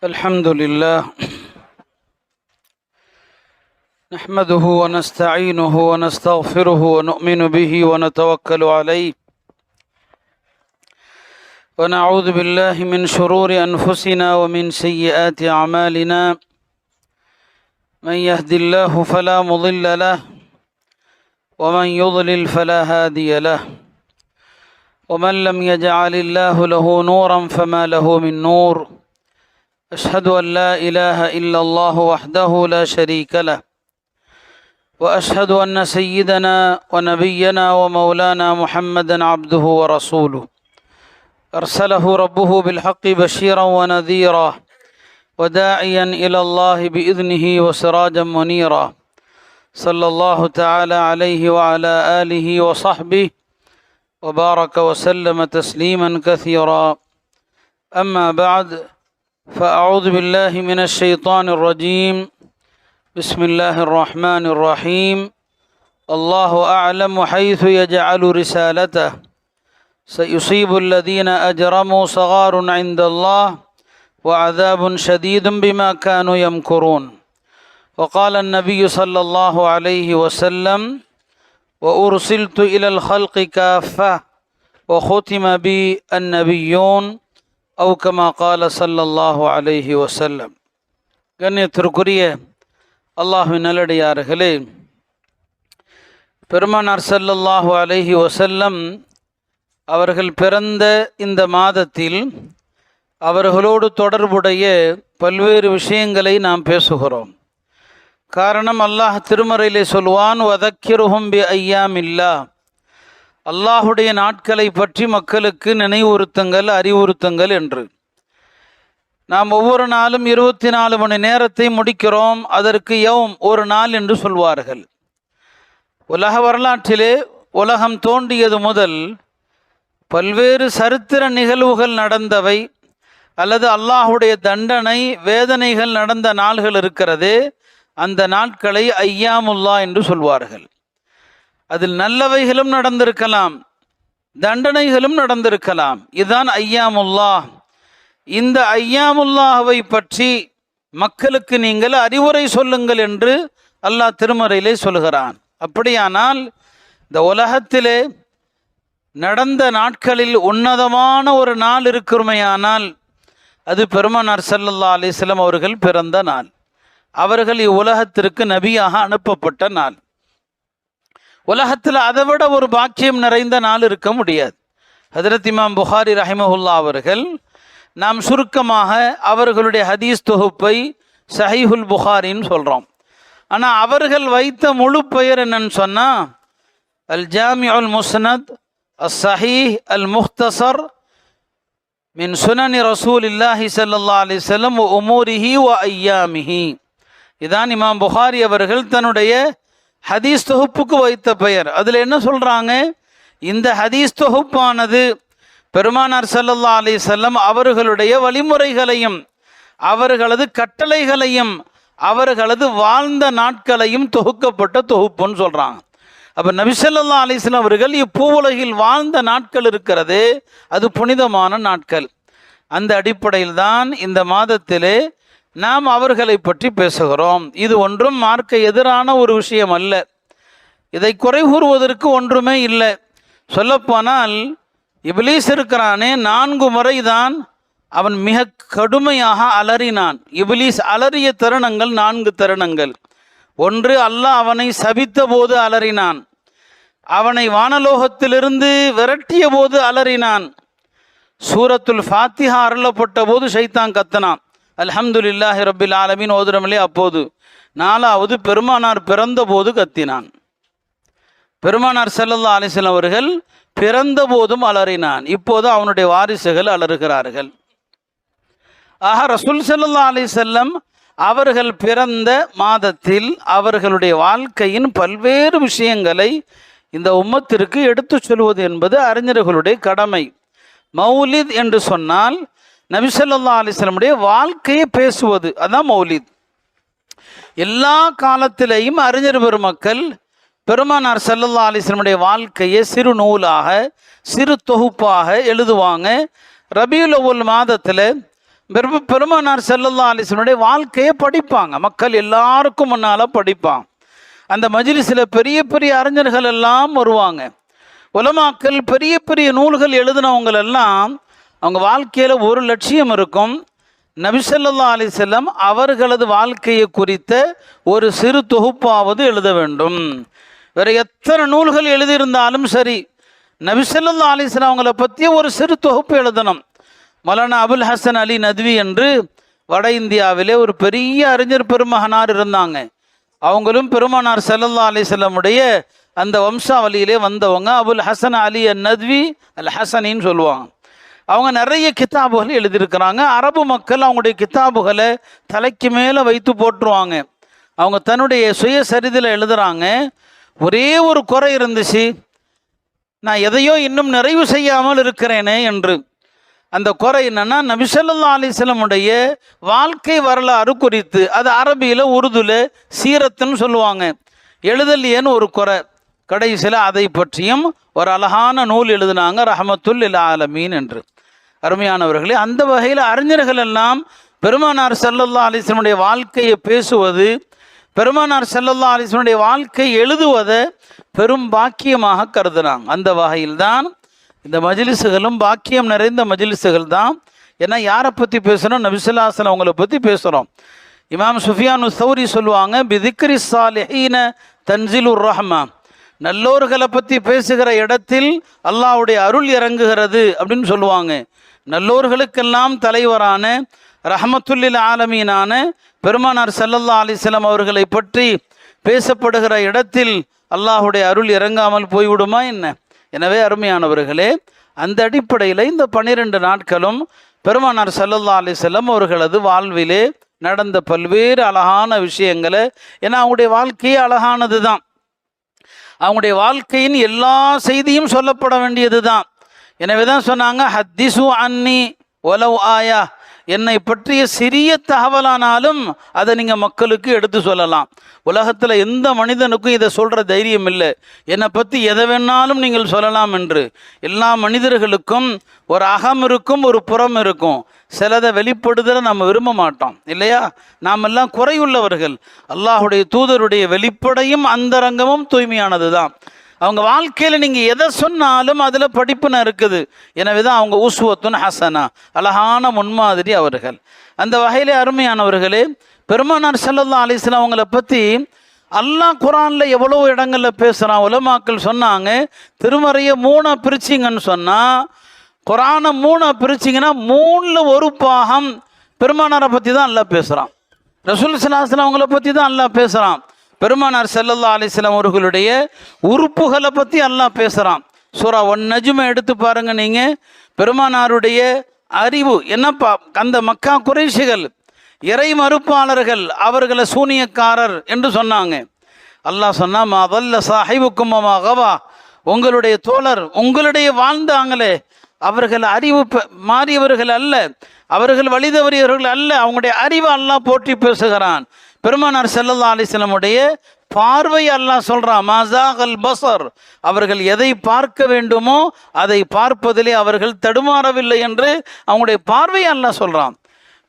الحمد لله نحمده ونستعينه ونستغفره ونؤمن به ونتوكل عليه ونعوذ بالله من شرور أنفسنا ومن سيئات أعمالنا من يهد الله فلا مضل له ومن يضلل فلا هادي له ومن لم يجعل الله له نورا فما له من نور أشهد أن لا إله إلا الله وحده لا شريك له وأشهد أن سيدنا ونبينا ومولانا محمدا عبده ورسوله أرسله ربه بالحق بشيرا ونذيرا وداعيا إلى الله بإذنه وسراجا منيرا صلى الله تعالى عليه وعلى آله وصحبه وبارك وسلم تسليما كثيرا أما بعد فأعوذ بالله من الشيطان الرجيم بسم الله الرحمن الرحيم الله أعلم حيث يجعل رسالته سيصيب الذين أجرموا صغار عند الله وعذاب شديد بما كانوا يمكرون وقال النبي صلى الله عليه وسلم وأرسلت إلى الخلق كافة وختم بي النبيون أو كما قال صلى الله عليه وسلم. கண்ணியத்திற்குரிய அல்லாஹ்வின் நல்லடியார்களே, பெருமானார் ஸல்லல்லாஹு அலைஹி வஸல்லம் அவர்கள் பிறந்த இந்த மாதத்தில் அவர்களோடு தொடர்புடைய பல்வேறு விஷயங்களை நாம் பேசுகிறோம். காரணம், அல்லாஹ் திருமறையிலே சொல்வான், வதக்கிருஹும் பி ஐயாமில்லா, அல்லாஹுடைய நாட்களை பற்றி மக்களுக்கு நினைவுறுத்துங்கள், அறிவுறுத்துங்கள் என்று. நாம் ஒவ்வொரு நாளும் 24 மணி நேரத்தை முடிக்கிறோம். அதற்கு யௌம், ஒரு நாள் என்று சொல்வார்கள். உலக வரலாற்றிலே உலகம் தோன்றியது முதல் பல்வேறு சரித்திர நிகழ்வுகள் நடந்தவை அல்லது அல்லாஹுடைய தண்டனை வேதனைகள் நடந்த நாள்கள் இருக்கிறது. அந்த நாட்களை ஐயாமுல்லா என்று சொல்வார்கள். அதில் நல்லவைகளும் நடந்திருக்கலாம், தண்டனைகளும் நடந்திருக்கலாம். இதுதான் ஐயாமுல்லா. இந்த ஐயாமுல்லாவை பற்றி மக்களுக்கு நீங்கள் அறிவுரை சொல்லுங்கள் என்று அல்லாஹ் திருமறையிலே சொல்கிறான். அப்படியானால் இந்த உலகத்திலே நடந்த நாட்களில் உன்னதமான ஒரு நாள் இருக்குமையானால் அது பெருமானார் ஸல்லல்லாஹு அலைஹி வஸல்லம் அவர்கள் பிறந்த நாள். அவர்கள் இவ்வுலகத்திற்கு நபியாக அனுப்பப்பட்ட நாள். உலகத்தில் அதைவிட ஒரு பாக்கியம் நிறைந்த நாள் இருக்க முடியாது. ஹஜ்ரத் இமாம் புகாரி ரஹிமஹுல்லா அவர்கள், நாம் சுருக்கமாக அவர்களுடைய ஹதீஸ் தொகுப்பை சஹீஹுல் புகாரின்னு சொல்கிறோம். ஆனால் அவர்கள் வைத்த முழு பெயர் என்னன்னு சொன்னால் அல் ஜாமிஉல் முஸ்னத் அஸ் சஹீஹ் அல் முஹ்தஸர் மின் சுனனி ரசூலில்லாஹி ஸல்லல்லாஹு அலைஹி வஸல்லம் வ உமூரிஹி வ ஐயாமிஹி. இதான் இமாம் புகாரி அவர்கள் தன்னுடைய ஹதீஸ் தொகுப்புக்கு வைத்த பெயர். அதில் என்ன சொல்கிறாங்க, இந்த ஹதீஸ் தொகுப்பானது பெருமானார் ஸல்லல்லாஹு அலைஹி வஸல்லம் அவர்களுடைய வழிமுறைகளையும் அவர்களது கட்டளைகளையும் அவர்களது வாழ்ந்த நாட்களையும் தொகுக்கப்பட்ட தொகுப்புன்னு சொல்கிறாங்க. அப்போ நபி ஸல்லல்லாஹு அலைஹி வஸல்லம் அவர்கள் இப்பூவுலகில் வாழ்ந்த நாட்கள் இருக்கிறது, அது புனிதமான நாட்கள். அந்த அடிப்படையில் தான் இந்த மாதத்திலே நாம் அவர்களை பற்றி பேசுகிறோம். இது ஒன்றும் மார்க்க எதிரான ஒரு விஷயம் அல்ல. இதை குறை கூறுவதற்கு ஒன்றுமே இல்லை. சொல்லப்போனால் இப்லீஸ் இருக்கிறானே, 4 முறை தான் அவன் மிக கடுமையாக அலறினான். இப்லீஸ் அலறிய தருணங்கள் 4 தருணங்கள். ஒன்று, அல்லாஹ் அவனை சபித்த போது அலறினான். அவனை வானலோகத்திலிருந்து விரட்டிய போது அலறினான். சூரத்துல் ஃபாத்திஹா அருளப்பட்ட போது ஷைத்தான் கத்தனான். அல்ஹம்துலில்லாஹி ரப்பில் ஆலமீன் ஓதுறமில்லே அப்போது. 4வது, பெருமானார் பிறந்த போது கத்தினான். பெருமானார் ஸல்லல்லாஹு அலைஹி வஸல்லம் அவர்கள் பிறந்த போதும் அலறினான். இப்போது அவனுடைய வாரிசுகள் அலறுகிறார்கள். ஆக ரசூல் ஸல்லல்லாஹு அலைஹி வஸல்லம் அவர்கள் பிறந்த மாதத்தில் அவர்களுடைய வாழ்க்கையின் பல்வேறு விஷயங்களை இந்த உம்மத்திற்கு எடுத்து சொல்வது என்பது அறிஞர்களுடைய கடமை. மௌலித் என்று சொன்னால் நபி ஸல்லல்லாஹு அலைஹி வஸல்லமுடைய வாழ்க்கையை பேசுவது, அதான் மௌலித். எல்லா காலத்திலேயும் அறிஞர் பெருமக்கள் பெருமானார் ஸல்லல்லாஹு அலைஹி வஸல்லமுடைய வாழ்க்கையை சிறு நூலாக சிறு தொகுப்பாக எழுதுவாங்க. ரபியுல் அவ்வல் மாதத்தில் பெருமானார் ஸல்லல்லாஹு அலைஹி வஸல்லம் வாழ்க்கையை படிப்பாங்க, மக்கள் எல்லாருக்கும் முன்னால் படிப்பாங்க. அந்த மஜ்லிஸில் பெரிய பெரிய அறிஞர்கள் எல்லாம் வருவாங்க. உலமாக்கள் பெரிய பெரிய நூல்கள் எழுதினவங்களெல்லாம் அவங்க வாழ்க்கையில் ஒரு லட்சியம் இருக்கும், நபி ஸல்லல்லாஹு அலைஹி வஸல்லம் அவர்களது வாழ்க்கையை குறித்த ஒரு சிறு தொகுப்பாவது எழுத வேண்டும். வேறு எத்தனை நூல்கள் எழுதியிருந்தாலும் சரி, நபி ஸல்லல்லாஹு அலைஹி வஸல்லம் அவங்கள பற்றி ஒரு சிறு தொகுப்பு எழுதணும். மௌலானா அபுல் ஹசன் அலி நத்வி என்று வட இந்தியாவிலே ஒரு பெரிய அறிஞர் பெருமகனார் இருந்தாங்க. அவங்களும் பெருமானார் ஸல்லல்லாஹு அலைஹி வஸல்லமுடைய அந்த வம்சாவளியிலே வந்தவங்க. அபுல் ஹசன் அலி நத்வி அல் ஹசனின்னு சொல்லுவாங்க. அவங்க நிறைய கித்தாபுகள் எழுதியிருக்கிறாங்க. அரபு மக்கள் அவங்களுடைய கித்தாபுகளை தலைக்கு மேலே வைத்து போட்டுருவாங்க. அவங்க தன்னுடைய சுயசரிதில் எழுதுகிறாங்க, ஒரே ஒரு குறை இருந்துச்சு, நான் எதையோ இன்னும் நிறைவு செய்யாமல் இருக்கிறேனே என்று. அந்த குறை என்னன்னா, நபி ஸல்லல்லாஹு அலைஹி வஸல்லமுடைய வாழ்க்கை வரலாறு குறித்து, அது அரபியில் உருதுல சீரத்துன்னு சொல்லுவாங்க, எழுதலையேன்னு ஒரு குறை. கடைசியில் அதை பற்றியும் ஒரு அழகான நூல் எழுதினாங்க, ரஹமத்துல் லில் ஆலமீன் என்று. அருமையானவர்களே, அந்த வகையில் அறிஞர்கள் எல்லாம் பெருமானார் ஸல்லல்லாஹு அலைஹி வஸல்லமுடைய வாழ்க்கையை பேசுவது, பெருமானார் ஸல்லல்லாஹு அலைஹி வஸல்லமுடைய வாழ்க்கை எழுதுவதை பெரும் பாக்கியமாக கருதுனாங்க. அந்த வகையில்தான் இந்த மஜ்லிஸுகளும் பாக்கியம் நிறைந்த மஜ்லிஸுகள் தான். ஏன்னா யாரை பற்றி பேசுகிறோம்? நபி ஸல்லல்லாஹு அலைஹி வஸல்லம் அவங்கள பற்றி பேசுகிறோம். இமாம் சுஃபியானு ஸௌரி சொல்லுவாங்க, பிதிக்ரி ஸாலிஹீன தன்சிலுர் ரஹ்மா, நல்லோர்களை பற்றி பேசுகிற இடத்தில் அல்லாஹ்வுடைய அருள் இறங்குகிறது அப்படின்னு சொல்லுவாங்க. நல்லோர்களுக்கெல்லாம் தலைவரான ரஹமத்துல் லில் ஆலமீனான பெருமானார் ஸல்லல்லாஹு அலைஹி வஸல்லம் அவர்களை பற்றி பேசப்படுகிற இடத்தில் அல்லாஹ்வுடைய அருள் இறங்காமல் போய்விடுமா என்ன? எனவே அருமையானவர்களே, அந்த அடிப்படையில் இந்த 12 நாட்களும் பெருமானார் ஸல்லல்லாஹு அலைஹி வஸல்லம் அவர்களது வாழ்விலே நடந்த பல்வேறு அழகான விஷயங்களை, ஏன்னா அவங்களுடைய வாழ்க்கையே அழகானது தான், அவங்களுடைய வாழ்க்கையின் எல்லா செய்தியும் சொல்லப்பட வேண்டியது தான். எனவே தான் சொன்னாங்க, ஹத்திசு அன்னி ஒலவ் ஆயா, என்னை பற்றிய சிறிய தகவலானாலும் அதை நீங்கள் மக்களுக்கு எடுத்து சொல்லலாம். உலகத்தில் எந்த மனிதனுக்கும் இதை சொல்கிற தைரியம் இல்லை, என்னை பற்றி எதை வேணாலும் நீங்கள் சொல்லலாம் என்று. எல்லா மனிதர்களுக்கும் ஒரு அகம் இருக்கும், ஒரு புறம் இருக்கும். சிலதை வெளிப்படுதலை நம்ம விரும்ப மாட்டோம் இல்லையா? நாம் எல்லாம் குறையுள்ளவர்கள். அல்லாஹுடைய தூதருடைய வெளிப்படையும் அந்தரங்கமும் தூய்மையானது தான். அவங்க வாழ்க்கையில் நீங்கள் எதை சொன்னாலும் அதில் படிப்புன இருக்குது. எனவே தான் அவங்க உஸ்வத்துன் ஹசனா, அழகான முன்மாதிரி அவர்கள். அந்த வகையிலே அருமையானவர்களே, பெருமானார் ஸல்லல்லாஹு அலைஹி வஸல்லம் அவங்கள பற்றி அல்லாஹ் குர்ஆனில் எவ்வளோ இடங்களில் பேசுகிறான். உலமாக்கள் சொன்னாங்க, திருமறையை 3 பிரிச்சிங்கன்னு சொன்னால், குர்ஆனை 3 பிரிச்சிங்கன்னா 3ல் ஒரு பாகம் பெருமானாரை பற்றி தான் அல்லாஹ் பேசுகிறான். ரசூல் ஸல்லல்லாஹு அலைஹி வஸல்லம் அவங்கள பற்றி தான் அல்லாஹ் பேசுகிறான். பெருமானார் ஸல்லல்லாஹு அலைஹி வஸல்லம் அவர்களுடைய உறுப்புகளை பற்றி அல்லாஹ் பேசுகிறான். சூரா நஜ்மை எடுத்து பாருங்க நீங்கள். பெருமானாருடைய அறிவு என்னப்பா, அந்த மக்கா குறைஷிகள் இறை மறுப்பாளர்கள் அவர்களை சூனியக்காரர் என்று சொன்னாங்க. அல்லாஹ் சொன்னா, மா வல்ல சாஹிபுக்கும் மா கவா, உங்களுடைய தோழர் உங்களுடைய வாழ்ந்தாங்களே அவர்கள் அறிவு மாறியவர்கள் அல்ல, அவர்கள் வழி தவறியவர்கள் அல்ல, அவங்களுடைய அறிவை அல்லாஹ் போற்றி பேசுகிறான். பெருமானார் ஸல்லல்லாஹு அலைஹி வஸல்லமுடைய பார்வை அல்லாஹ் சொல்றான், மாஸாகல் பஸர், அவர்கள் எதை பார்க்க வேண்டுமோ அதை பார்ப்பதிலே அவர்கள் தடுமாறவில்லை என்று அவங்களுடைய பார்வை அல்லாஹ் சொல்றான்.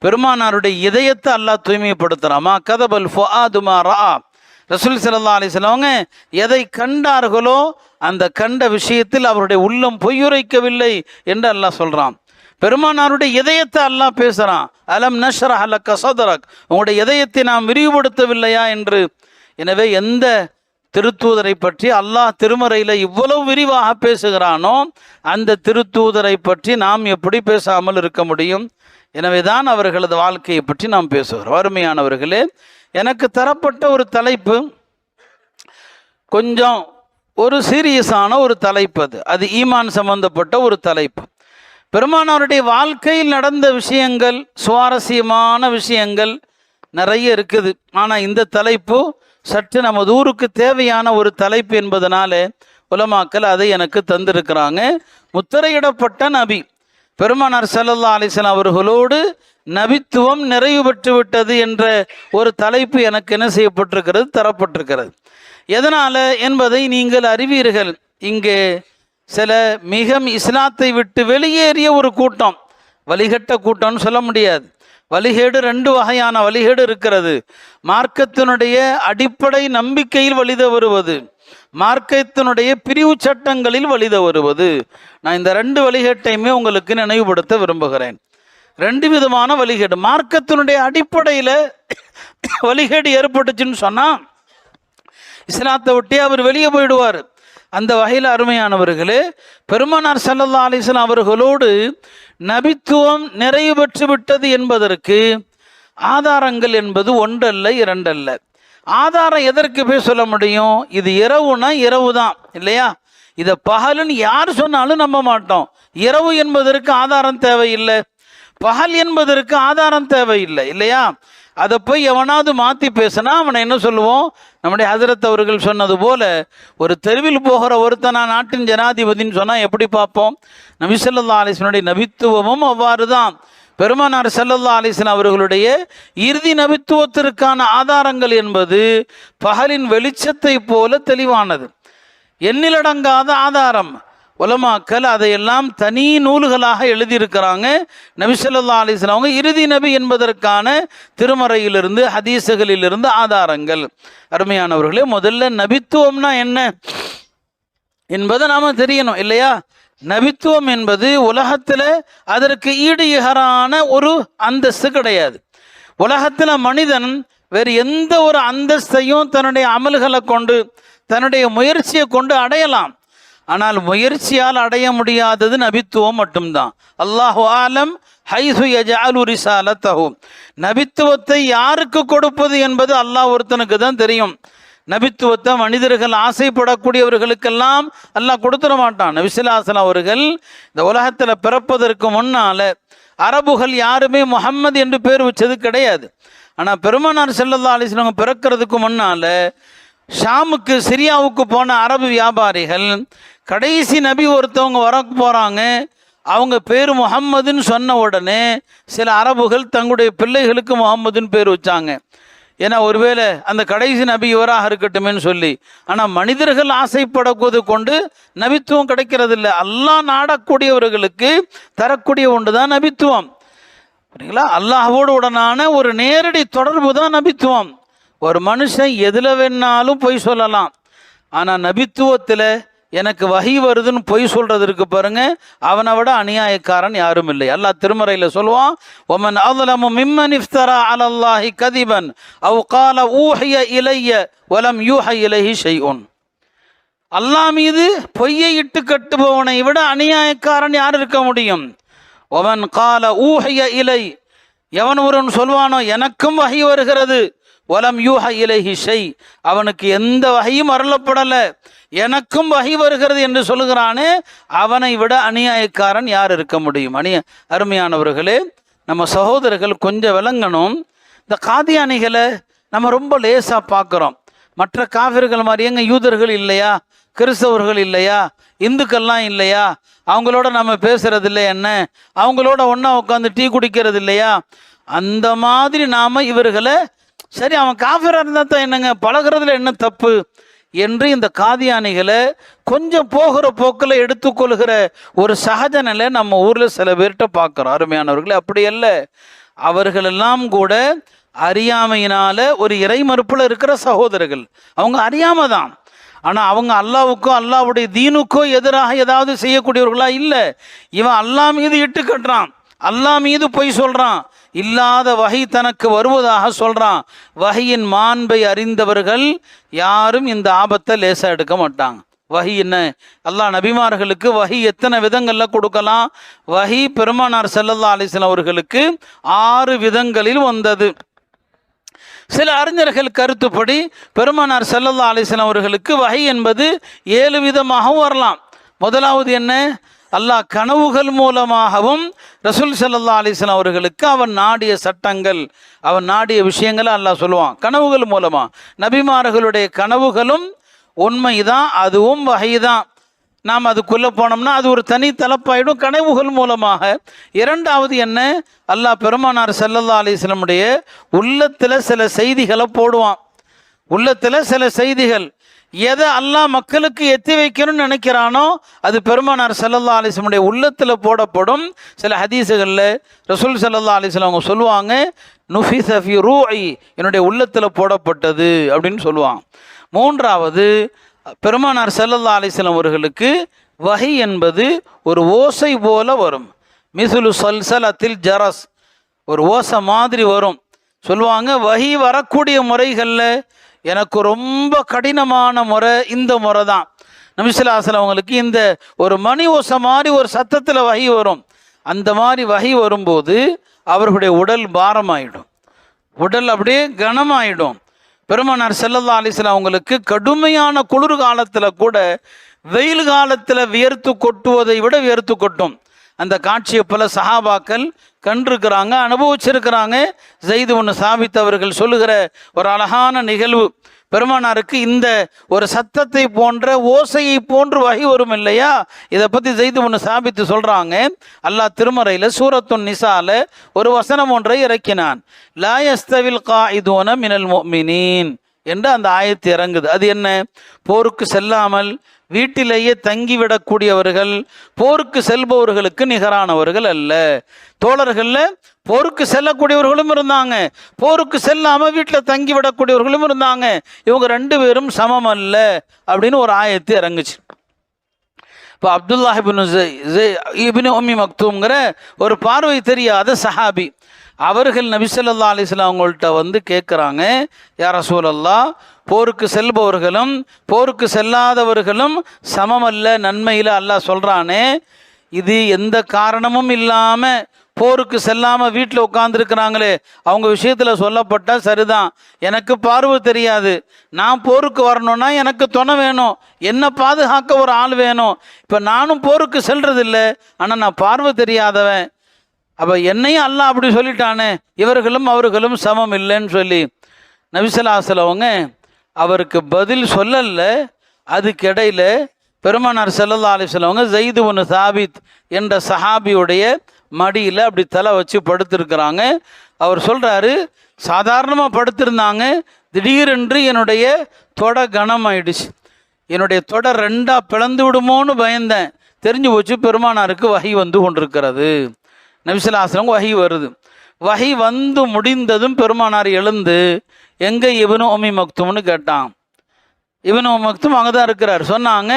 பெருமானாருடைய இதயத்தை அல்லாஹ் தூய்மைப்படுத்துறான். மா கதபல் ஃபுஆது மா ரஆ, ரசூல் ஸல்லல்லாஹு அலைஹி வஸல்லம் அவங்க எதை கண்டார்களோ அந்த கண்ட விஷயத்தில் அவருடைய உள்ளம் பொய்யுரைக்கவில்லை என்று அல்லாஹ் சொல்றான். பெருமானாருடைய இதயத்தை அல்லாஹ் பேசுகிறான், அலம் நஷ்ரஹ் லக சத்ரக், உங்களுடைய இதயத்தை நாம் விரிவுபடுத்தவில்லையா என்று. எனவே எந்த திருத்தூதரை பற்றி அல்லாஹ் திருமறையில் இவ்வளவு விரிவாக பேசுகிறானோ அந்த திருத்தூதரை பற்றி நாம் எப்படி பேசாமல் இருக்க முடியும்? எனவே தான் அவர்களது வாழ்க்கையை பற்றி நாம் பேசுகிறோம். அருமையானவர்களே, எனக்கு தரப்பட்ட ஒரு தலைப்பு கொஞ்சம் ஒரு சீரியஸான ஒரு தலைப்பு. அது ஈமான் சம்பந்தப்பட்ட ஒரு தலைப்பு. பெருமானாருடைய வாழ்க்கையில் நடந்த விஷயங்கள், சுவாரஸ்யமான விஷயங்கள் நிறைய இருக்குது. ஆனால் இந்த தலைப்பு சற்று நமது ஊருக்கு தேவையான ஒரு தலைப்பு என்பதனால உலமாக்கள் அதை எனக்கு தந்திருக்கிறாங்க. முத்திரையிடப்பட்ட நபி பெருமானார் ஸல்லல்லாஹு அலைஹி வஸல்லம் அவர்களோடு நபித்துவம் நிறைவு பெற்று விட்டது என்ற ஒரு தலைப்பு எனக்கு என்ன செய்யப்பட்டிருக்கிறது, தரப்பட்டிருக்கிறது. எதனால் என்பதை நீங்கள் அறிவீர்கள். இங்கே சில மிக இஸ்லாத்தை விட்டு வெளியேறிய ஒரு கூட்டம் வழிகட்ட கூட்டம்னு சொல்ல முடியாது. வழிகேடு 2 வகையான வழிகேடு இருக்கிறது. மார்க்கத்தினுடைய அடிப்படை நம்பிக்கையில் வழித வருவது, மார்க்கத்தினுடைய பிரிவு சட்டங்களில் வழித வருவது. நான் இந்த 2 வழிகேட்டையுமே உங்களுக்கு நினைவுபடுத்த விரும்புகிறேன். 2 விதமான வழிகேடு. மார்க்கத்தினுடைய அடிப்படையில் வழிகேடு ஏற்பட்டுச்சுன்னு சொன்னால் இஸ்லாத்தை விட்டே அவர் வெளியே போயிடுவார். அந்த வகையில் அருமையானவர்களே, பெருமானார் ஸல்லல்லாஹு அலைஹி வஸல்லம் அவர்களோடு நபித்துவம் நிறைவு பெற்று விட்டது என்பதற்கு ஆதாரங்கள் என்பது 1 அல்ல 2 அல்ல. ஆதாரம் எதற்கு போய் சொல்ல முடியும்? இது இரவுனா இரவு தான் இல்லையா? இதை பகலுன்னு யார் சொன்னாலும் நம்ப மாட்டோம். இரவு என்பதற்கு ஆதாரம் தேவையில்லை, பகல் என்பதற்கு ஆதாரம் தேவையில்லை இல்லையா? அதை போய் எவனாவது மாற்றி பேசினா அவனை என்ன சொல்லுவோம்? நம்முடைய ஹஜரத் அவர்கள் சொன்னது போல, ஒரு தெருவில் போகிற ஒருத்தனா நாட்டின் ஜனாதிபதினு சொன்னால் எப்படி பார்ப்போம்? நபி ஸல்லல்லாஹு அலைஹி வஸல்லம் நபித்துவமும் அவ்வாறு தான். பெருமானார் ஸல்லல்லாஹு அலைஹி வஸல்லம் அவர்களுடைய இறுதி நபித்துவத்திற்கான ஆதாரங்கள் என்பது பகலின் வெளிச்சத்தை போல தெளிவானது, எண்ணிலடங்காத ஆதாரம். உலமாக்கள் அதையெல்லாம் தனி நூல்களாக எழுதியிருக்கிறாங்க. நபி ஸல்லல்லாஹு அலைஹி வஸல்லம் அவங்க இறுதி நபி என்பதற்கான திருமறையிலிருந்து ஹதீஸுகளிலிருந்து ஆதாரங்கள். அருமையானவர்களே, முதல்ல நபித்துவம்னா என்ன என்பதை நாம் தெரியணும் இல்லையா? நபித்துவம் என்பது உலகத்தில் அதற்கு ஈடு இகரான ஒரு அந்தஸ்து கிடையாது. உலகத்தில் மனிதன் வேறு எந்த ஒரு அந்தஸ்தையும் தன்னுடைய அமல்களை கொண்டு தன்னுடைய முயற்சியை கொண்டு அடையலாம். ஆனால் முயற்சியால் அடைய முடியாதது நபித்துவம் மட்டும்தான். அல்லாஹு ஆலம் ஹைசு யஜஅலு ரிசாலத்தஹு. நபித்துவத்தை யாருக்கு கொடுப்பது என்பது அல்லாஹ் ஒருத்தனுக்கு தான் தெரியும். நபித்துவத்தை மனிதர்கள் ஆசைப்படக்கூடியவர்களுக்கெல்லாம் அல்லாஹ் கொடுத்துட மாட்டான். நபி ஸல்லல்லாஹு அலைஹி வஸல்லம் அவர்கள் இந்த உலகத்தில் பிறப்பதற்கு முன்னால் அரபுகள் யாருமே முஹம்மது என்று பேர் வச்சது கிடையாது. ஆனால் பெருமானார் ஸல்லல்லாஹு அலைஹி வஸல்லம் பிறக்கிறதுக்கு முன்னால் ஷாமுக்கு சிரியாவுக்கு போன அரபு வியாபாரிகள் கடைசி நபி ஒருத்தவங்க வர போகிறாங்க, அவங்க பேர் முஹம்மதுன்னு சொன்ன உடனே சில அரபுகள் தங்களுடைய பிள்ளைகளுக்கு முஹம்மதுன்னு பேர் வச்சாங்க. ஏன்னா ஒருவேளை அந்த கடைசி நபி இவராக இருக்கட்டுமேன்னு சொல்லி. ஆனால் மனிதர்கள் ஆசைப்படக்கூது கொண்டு நபித்துவம் கிடைக்கிறது இல்லை. அல்லாஹ் நாடக்கூடியவர்களுக்கு தரக்கூடிய ஒன்று தான் நபித்துவம். சரிங்களா? அல்லாஹ்வோடு உடனான ஒரு நேரடி தொடர்பு தான் நபித்துவம். ஒரு மனுஷன் எதில் வேணாலும் பொய் சொல்லலாம், ஆனால் நபித்துவத்தில் எனக்கு வஹி வருதுன்னு பொய் சொல்றதற்கு பாருங்க, அவனை விட அநியாயக்காரன் யாரும் இல்லை. அல்லாஹ் திருமறையில் சொல்லுவான், ஒமன் அظلم ممن افترى على الله كذبا او قال اوحي الي ولم يوحى اليه شيء. அல்லாஹ் மீது பொய்யை இட்டு கட்டுபவனை விட அநியாயக்காரன் யார் இருக்க முடியும்? ஒமன் قال اوحي الي, எவன் ஒருவன் சொல்வானோ எனக்கும் வஹி வருகிறது, வலம் யூஹ இலைஹி ஷை, அவனுக்கு எந்த வகையும் அருளப்படலை, எனக்கும் வகை வருகிறது என்று சொல்லுகிறானே, அவனை விட அநியாயக்காரன் யார் இருக்க முடியும்? அருமையானவர்களே, நம்ம சகோதரர்கள் கொஞ்சம் விளங்கணும். இந்த காதியானிகளை நம்ம ரொம்ப லேசாக பார்க்குறோம். மற்ற காஃபிர்கள் மாதிரி எங்க யூதர்கள் இல்லையா, கிறிஸ்தவர்கள் இல்லையா, இந்துக்கள்லாம் இல்லையா, அவங்களோட நம்ம பேசுறது இல்லை என்ன, அவங்களோட ஒன்றா உட்காந்து டீ குடிக்கிறது இல்லையா, அந்த மாதிரி நாம் இவர்களை சரி அவன் காஃபிராக இருந்தால் தான் என்னங்க, பழகிறதுல என்ன தப்பு என்று இந்த காதியானிகளை கொஞ்சம் போகிற போக்கில் எடுத்துக்கொள்கிற ஒரு சகஜ நிலை நம்ம ஊரில் சில பேர்கிட்ட பார்க்குறோம். அருமையானவர்களே, அப்படி அல்ல. அவர்களெல்லாம் கூட அறியாமையினால் ஒரு இறை மறுப்பில் இருக்கிற சகோதரர்கள். அவங்க அறியாமை தான், ஆனால் அவங்க அல்லாவுக்கோ அல்லாவுடைய தீனுக்கோ எதிராக ஏதாவது செய்யக்கூடியவர்களா இல்லை. இவன் அல்லாஹ் மீது இட்டு கட்டுறான், அல்லாஹ் மீது பொய் சொல்கிறான், இல்லாத வகை தனக்கு வருவதாக சொல்கிறான். வகையின் மாண்பை அறிந்தவர்கள் யாரும் இந்த ஆபத்தை லேசாக எடுக்க மாட்டாங்க. வஹி என்ன? அல்லாஹ் நபிமார்களுக்கு வஹி எத்தனை விதங்களில் கொடுக்கலாம்? வஹி பெருமானார் ஸல்லல்லாஹு அலைஹி வஸல்லம் அவர்களுக்கு 6 விதங்களில் வந்தது. சில அறிஞர்கள் கருத்துப்படி பெருமானார் ஸல்லல்லாஹு அலைஹி வஸல்லம் அவர்களுக்கு வஹி என்பது 7 விதமாகவும் வரலாம். முதலாவது என்ன? அல்லாஹ் கனவுகள் மூலமாகவும் ரசூல் ஸல்லல்லாஹு அலைஹி வஸல்லம் அவர்களுக்கு அவன் நாடிய சட்டங்கள், அவன் நாடிய விஷயங்களை அல்லாஹ் சொல்லுவான் கனவுகள் மூலமாக. நபிமார்களுடைய கனவுகளும் உண்மைதான், அதுவும் வஹி தான். நாம் அதுக்குள்ளே போனோம்னா அது ஒரு தனி தலைப்பாயிடும் கனவுகள் மூலமாக. இரண்டாவது என்ன? அல்லாஹ் பெருமானார் ஸல்லல்லாஹு அலைஹி வஸல்லம் உடைய உள்ளத்தில் சில செய்திகளை போடுவான். உள்ளத்தில் சில செய்திகள், எதை அல்லாஹ் மக்களுக்கு எத்தி வைக்கணும்னு நினைக்கிறானோ அது பெருமானார் ஸல்லல்லாஹு அலைஹி வஸல்லம் உள்ளத்தில் போடப்படும். சில ஹதீஸுகளில் ரசூல் ஸல்லல்லாஹு அலைஹி வஸல்லம் அவங்க சொல்லுவாங்க, நுஃபிஸ ஃபீ ரூஇ, என்னுடைய உள்ளத்தில் போடப்பட்டது அப்படின்னு சொல்லுவாங்க. மூன்றாவது, பெருமானார் ஸல்லல்லாஹு அலைஹி வஸல்லம் அவர்களுக்கு வஹி என்பது ஒரு ஓசை போல வரும். மிஸ்லு சல்சலத்தில் ஜரஸ், ஒரு ஓசை மாதிரி வரும். சொல்லுவாங்க, வஹி வரக்கூடிய முறைகளில் எனக்கு ரொம்ப கடினமான முறை இந்த முறை தான். நபி ஸல்லல்லாஹு அலைஹி வஸல்லம் அவங்களுக்கு இந்த ஒரு மணி ஓசை மாதிரி ஒரு சத்தத்தில் வஹி வரும். அந்த மாதிரி வஹி வரும்போது அவர்களுடைய உடல் பாரமாயிடும், உடல் அப்படியே கனமாயிடும். பெருமானார் ஸல்லல்லாஹு அலைஹி வஸல்லம் அவங்களுக்கு கடுமையான குளிர் காலத்தில் கூட வெயில் காலத்தில் வியர்த்து கொட்டுவதை விட வியர்த்து கொட்டும். அந்த காட்சியை பல சஹாபாக்கள் கண்டிருக்கிறாங்க, அனுபவிச்சிருக்கிறாங்க. ஸைத் இப்னு சாபித் அவர்கள் சொல்லுகிற ஒரு அழகான நிகழ்வு, பெருமானாருக்கு இந்த ஒரு சத்தத்தை போன்ற ஓசையை போன்று வஹி வரும் இல்லையா, இதை பற்றி ஸைத் இப்னு சாபித் சொல்கிறாங்க. அல்லாஹ் திருமறையில் சூரத்துன் நிசால ஒரு வசனம் ஒன்றை இறக்கினான். லா யஸ்தவில் காயிதூன மினல் முஃமினீன் என்று அந்த ஆயத்து இறங்குது. அது என்ன? போருக்கு செல்லாமல் வீட்டிலேயே தங்கிவிடக்கூடியவர்கள் போருக்கு செல்பவர்களுக்கு நிகரானவர்கள் அல்ல. தோழர்களில் போருக்கு செல்லக்கூடியவர்களும் இருந்தாங்க, போருக்கு செல்லாமல் வீட்டில் தங்கிவிடக்கூடியவர்களும் இருந்தாங்க. இவங்க ரெண்டு பேரும் சமம் அல்ல அப்படின்னு ஒரு ஆயத்து இறங்குச்சு. இப்போ அப்துல்லாஹ் இப்னு உம்மி மக்தூம்ங்கிற ஒரு பார்வை தெரியாத சஹாபி, அவர்கள் நபி ஸல்லல்லாஹு அலைஹி வஸல்லம் அவங்கள்ட்ட வந்து கேட்குறாங்க, யா ரசூலல்லாஹ், போருக்கு செல்பவர்களும் போருக்கு செல்லாதவர்களும் சமமல்ல நன்மையில் அல்லாஹ் சொல்கிறானே, இது எந்த காரணமும் இல்லாமல் போருக்கு செல்லாமல் வீட்டில் உட்காந்துருக்கிறாங்களே, அவங்க விஷயத்தில் சொல்லப்பட்டால் சரிதான். எனக்கு பார்வை தெரியாது, நான் போருக்கு வரணும்னா எனக்கு துணை வேணும், என்னை பாதுகாக்க ஒரு ஆள் வேணும். இப்போ நானும் போருக்கு செல்றதில்ல, ஆனால் நான் பார்வை தெரியாதவன். அப்போ என்னையும் அல்லாஹ் அப்படி சொல்லிட்டானே, இவர்களும் அவர்களும் சமம் இல்லைன்னு சொல்லி நபி ஸல்லல்லாஹு அலைஹி வஸல்லம் அவங்க அவருக்கு பதில் சொல்லல. அதுக்கிடையில் பெருமானார் ஸல்லல்லாஹு அலைஹி வஸல்லம் அவங்க ஸைத் இப்னு சாபித் என்ற சஹாபியுடைய மடியில் அப்படி தலை வச்சு படுத்திருக்கிறாங்க. அவர் சொல்கிறாரு, சாதாரணமாக படுத்திருந்தாங்க, திடீரென்று என்னுடைய தொடை கனமாயிடுச்சு, என்னுடைய தொடை ரெண்டாக பிளந்து விடுமோன்னு பயந்தேன். தெரிஞ்சு போச்சு பெருமானாருக்கு வஹி வந்து கொண்டிருக்கிறது. நபி ஸல்லல்லாஹு அலைஹி வஸல்லம் வஹி வருது. வஹி வந்து முடிந்ததும் பெருமானார் எழுந்து எங்கே இப்னு உம்மி மக்தூம்னு கேட்டான். இப்னு உம்மி மக்தூம் அங்கே தான் இருக்கிறார். சொன்னாங்க,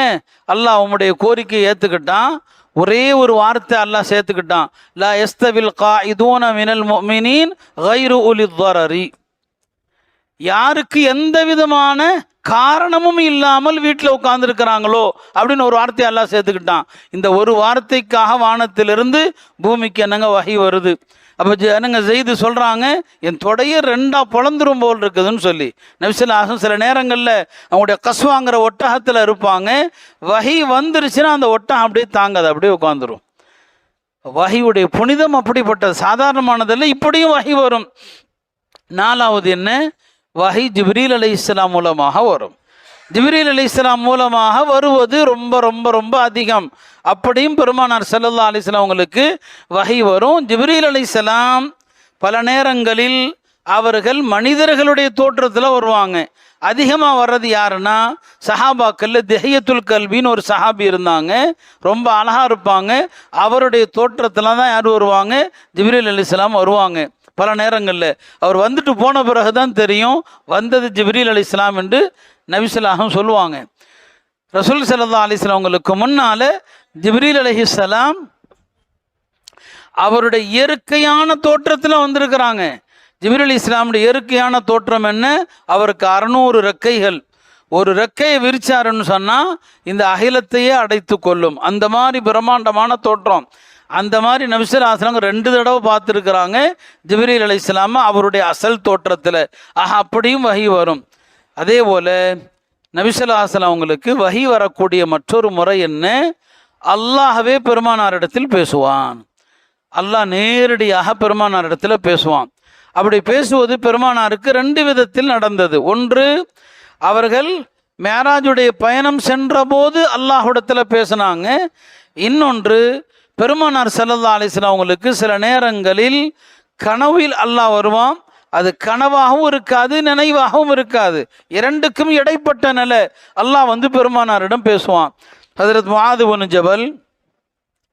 அல்லாஹ் உம்முடைய கோரிக்கையை ஏற்றுக்கிட்டான். ஒரே ஒரு வார்த்தை அல்லாஹ் சேர்த்துக்கிட்டான், லா யஸ்தவில் காயிதூன மினல் முஃமினீன் கைரு உலித் ضرரி. யாருக்கு எந்த விதமான காரணமும் இல்லாமல் வீட்டில் உட்கார்ந்துருக்கிறாங்களோ அப்படின்னு ஒரு வார்த்தையை அல்லாஹ் சேர்த்துக்கிட்டான். இந்த ஒரு வார்த்தைக்காக வானத்திலிருந்து பூமிக்கு என்னங்க வஹி வருது. அப்போ என்னங்க ஸைது சொல்கிறாங்க, என் தொடையை ரெண்டாக பொழந்துரும் போல் இருக்குதுன்னு சொல்லி. நபி ஸல்லல்லாஹு அலைஹி வஸல்லம் சில நேரங்களில் அவங்களுடைய கஸ்வாங்கிற ஒட்டகத்தில் இருப்பாங்க, வஹி வந்துருச்சுன்னா அந்த ஒட்டகம் அப்படியே தாங்காது, அப்படியே உட்காந்துரும். வஹியுடைய புனிதம் அப்படிப்பட்டது, சாதாரணமானதில்லை, இப்படியும் வஹி வரும். நாலாவது என்ன? வஹி ஜிப்ரீல் அலைஹிஸ்ஸலாம் மூலமாக வரும். ஜிப்ரீல் அலைஹிஸ்ஸலாம் மூலமாக வருவது ரொம்ப ரொம்ப ரொம்ப அதிகம். அப்படியும் பெருமானார் ஸல்லல்லாஹு அலைஹி வஸல்லம் அவங்களுக்கு வஹி வரும். ஜிப்ரீல் அலைஹிஸ்ஸலாம் பல நேரங்களில் அவர்கள் மனிதர்களுடைய தோற்றத்தில் வருவாங்க. அதிகமாக வர்றது யாருன்னா சஹாபாக்கள்ல திஹ்யத்துல் கல்பின்னு ஒரு சஹாபி இருந்தாங்க, ரொம்ப அழகாக இருப்பாங்க. அவருடைய தோற்றத்தில் தான் யார் வருவாங்க? ஜிப்ரீல் அலைஹிஸ்ஸலாம் வருவாங்க. பல நேரங்களில் அவர் வந்துட்டு போன பிறகு தான் தெரியும் வந்தது ஜிப்ரீல் அலைஹிஸ்ஸலாம் என்று நபி ஸல்லல்லாஹு அலைஹி வஸல்லம் சொல்லுவாங்க. ரசூல் ஸல்லல்லாஹு அலைஹி வஸல்லம் அவங்களுக்கு முன்னால் ஜிப்ரீல் அலைஹிஸ்ஸலாம் அவருடைய இயற்கையான தோற்றத்தில் வந்திருக்கிறாங்க. ஜிப்ரீல் அலைஹிஸ்ஸலாமுடைய இயற்கையான தோற்றம் என்ன? அவருக்கு 600 ரெக்கைகள். ஒரு ரெக்கையை விரிச்சாருன்னு சொன்னால் இந்த அகிலத்தையே அடைத்து கொள்ளும், அந்த மாதிரி பிரம்மாண்டமான தோற்றம். அந்த மாதிரி நபி ஸல்லல்லாஹு அலைஹி வஸல்லம் 2 தடவை பார்த்துருக்குறாங்க ஜிப்ரீல் அலைஹிஸ்ஸலாம் அவருடைய அசல் தோற்றத்தில். அப்படியும் வஹி வரும். அதே போல் நபி ஸல்லல்லாஹு அலைஹி வஸல்லம் அவங்களுக்கு வஹி வரக்கூடிய மற்றொரு முறை என்ன? அல்லாஹ்வே பெருமானாரிடத்தில் பேசுவான். அல்லாஹ் நேரடியாக பெருமானாரிடத்தில் பேசுவான். அப்படி பேசுவது பெருமானாருக்கு 2 விதத்தில் நடந்தது. ஒன்று, அவர்கள் மேராஜுடைய பயணம் சென்ற போது அல்லாஹ்விடத்தில் பேசினாங்க. இன்னொன்று, பெருமானார் ஸல்லல்லாஹு அலைஹி வஸல்லம் அவங்களுக்கு சில நேரங்களில் கனவில் அல்லாஹ் வருவான், அது கனவாகவும் இருக்காது, நினைவாகவும் இருக்காது. இரண்டுக்கும் இடைப்பட்ட நிலை. அல்லாஹ் வந்து பெருமானாரிடம் பேசுவான். ஹஜ்ரத் முஆது இப்னு ஜபல்,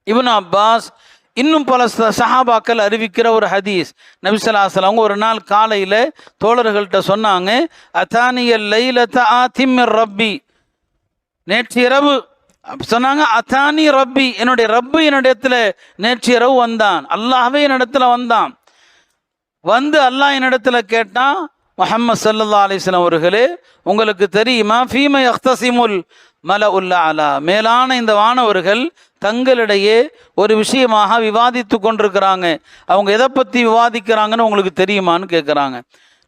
இப்னு அப்பாஸ், இன்னும் பல சஹாபாக்கள் அறிவிக்கிற ஒரு ஹதீஸ். நபி ஸல்லல்லாஹு அலைஹி வஸல்லம் ஒரு நாள் காலையில் தோழர்கள்ட்ட சொன்னாங்க, அதானியல் லைலத ஆதிம் மிர் ரப்பி, நேற்று இரவு சொன்னாங்க, அதானி ரப்பி, என்னுடைய ரப்பு என்னிடத்துல நேற்று இரவு வந்தான், அல்லாஹ்வே என்னிடத்துல வந்தான். வந்து அல்லாஹ் என்னிடத்துல கேட்டான், முஹம்மது ஸல்லல்லாஹு அலைஹி வஸல்லம் அவர்களே, உங்களுக்கு தெரியுமா, ஃபீம யக்தஸிமுல் மலஉல் அலா, மேலான இந்த வானவர்கள் தங்களிடையே ஒரு விஷயமாக விவாதித்து கொண்டிருக்கிறாங்க, அவங்க எதை பற்றி விவாதிக்கிறாங்கன்னு உங்களுக்கு தெரியுமான்னு கேட்குறாங்க.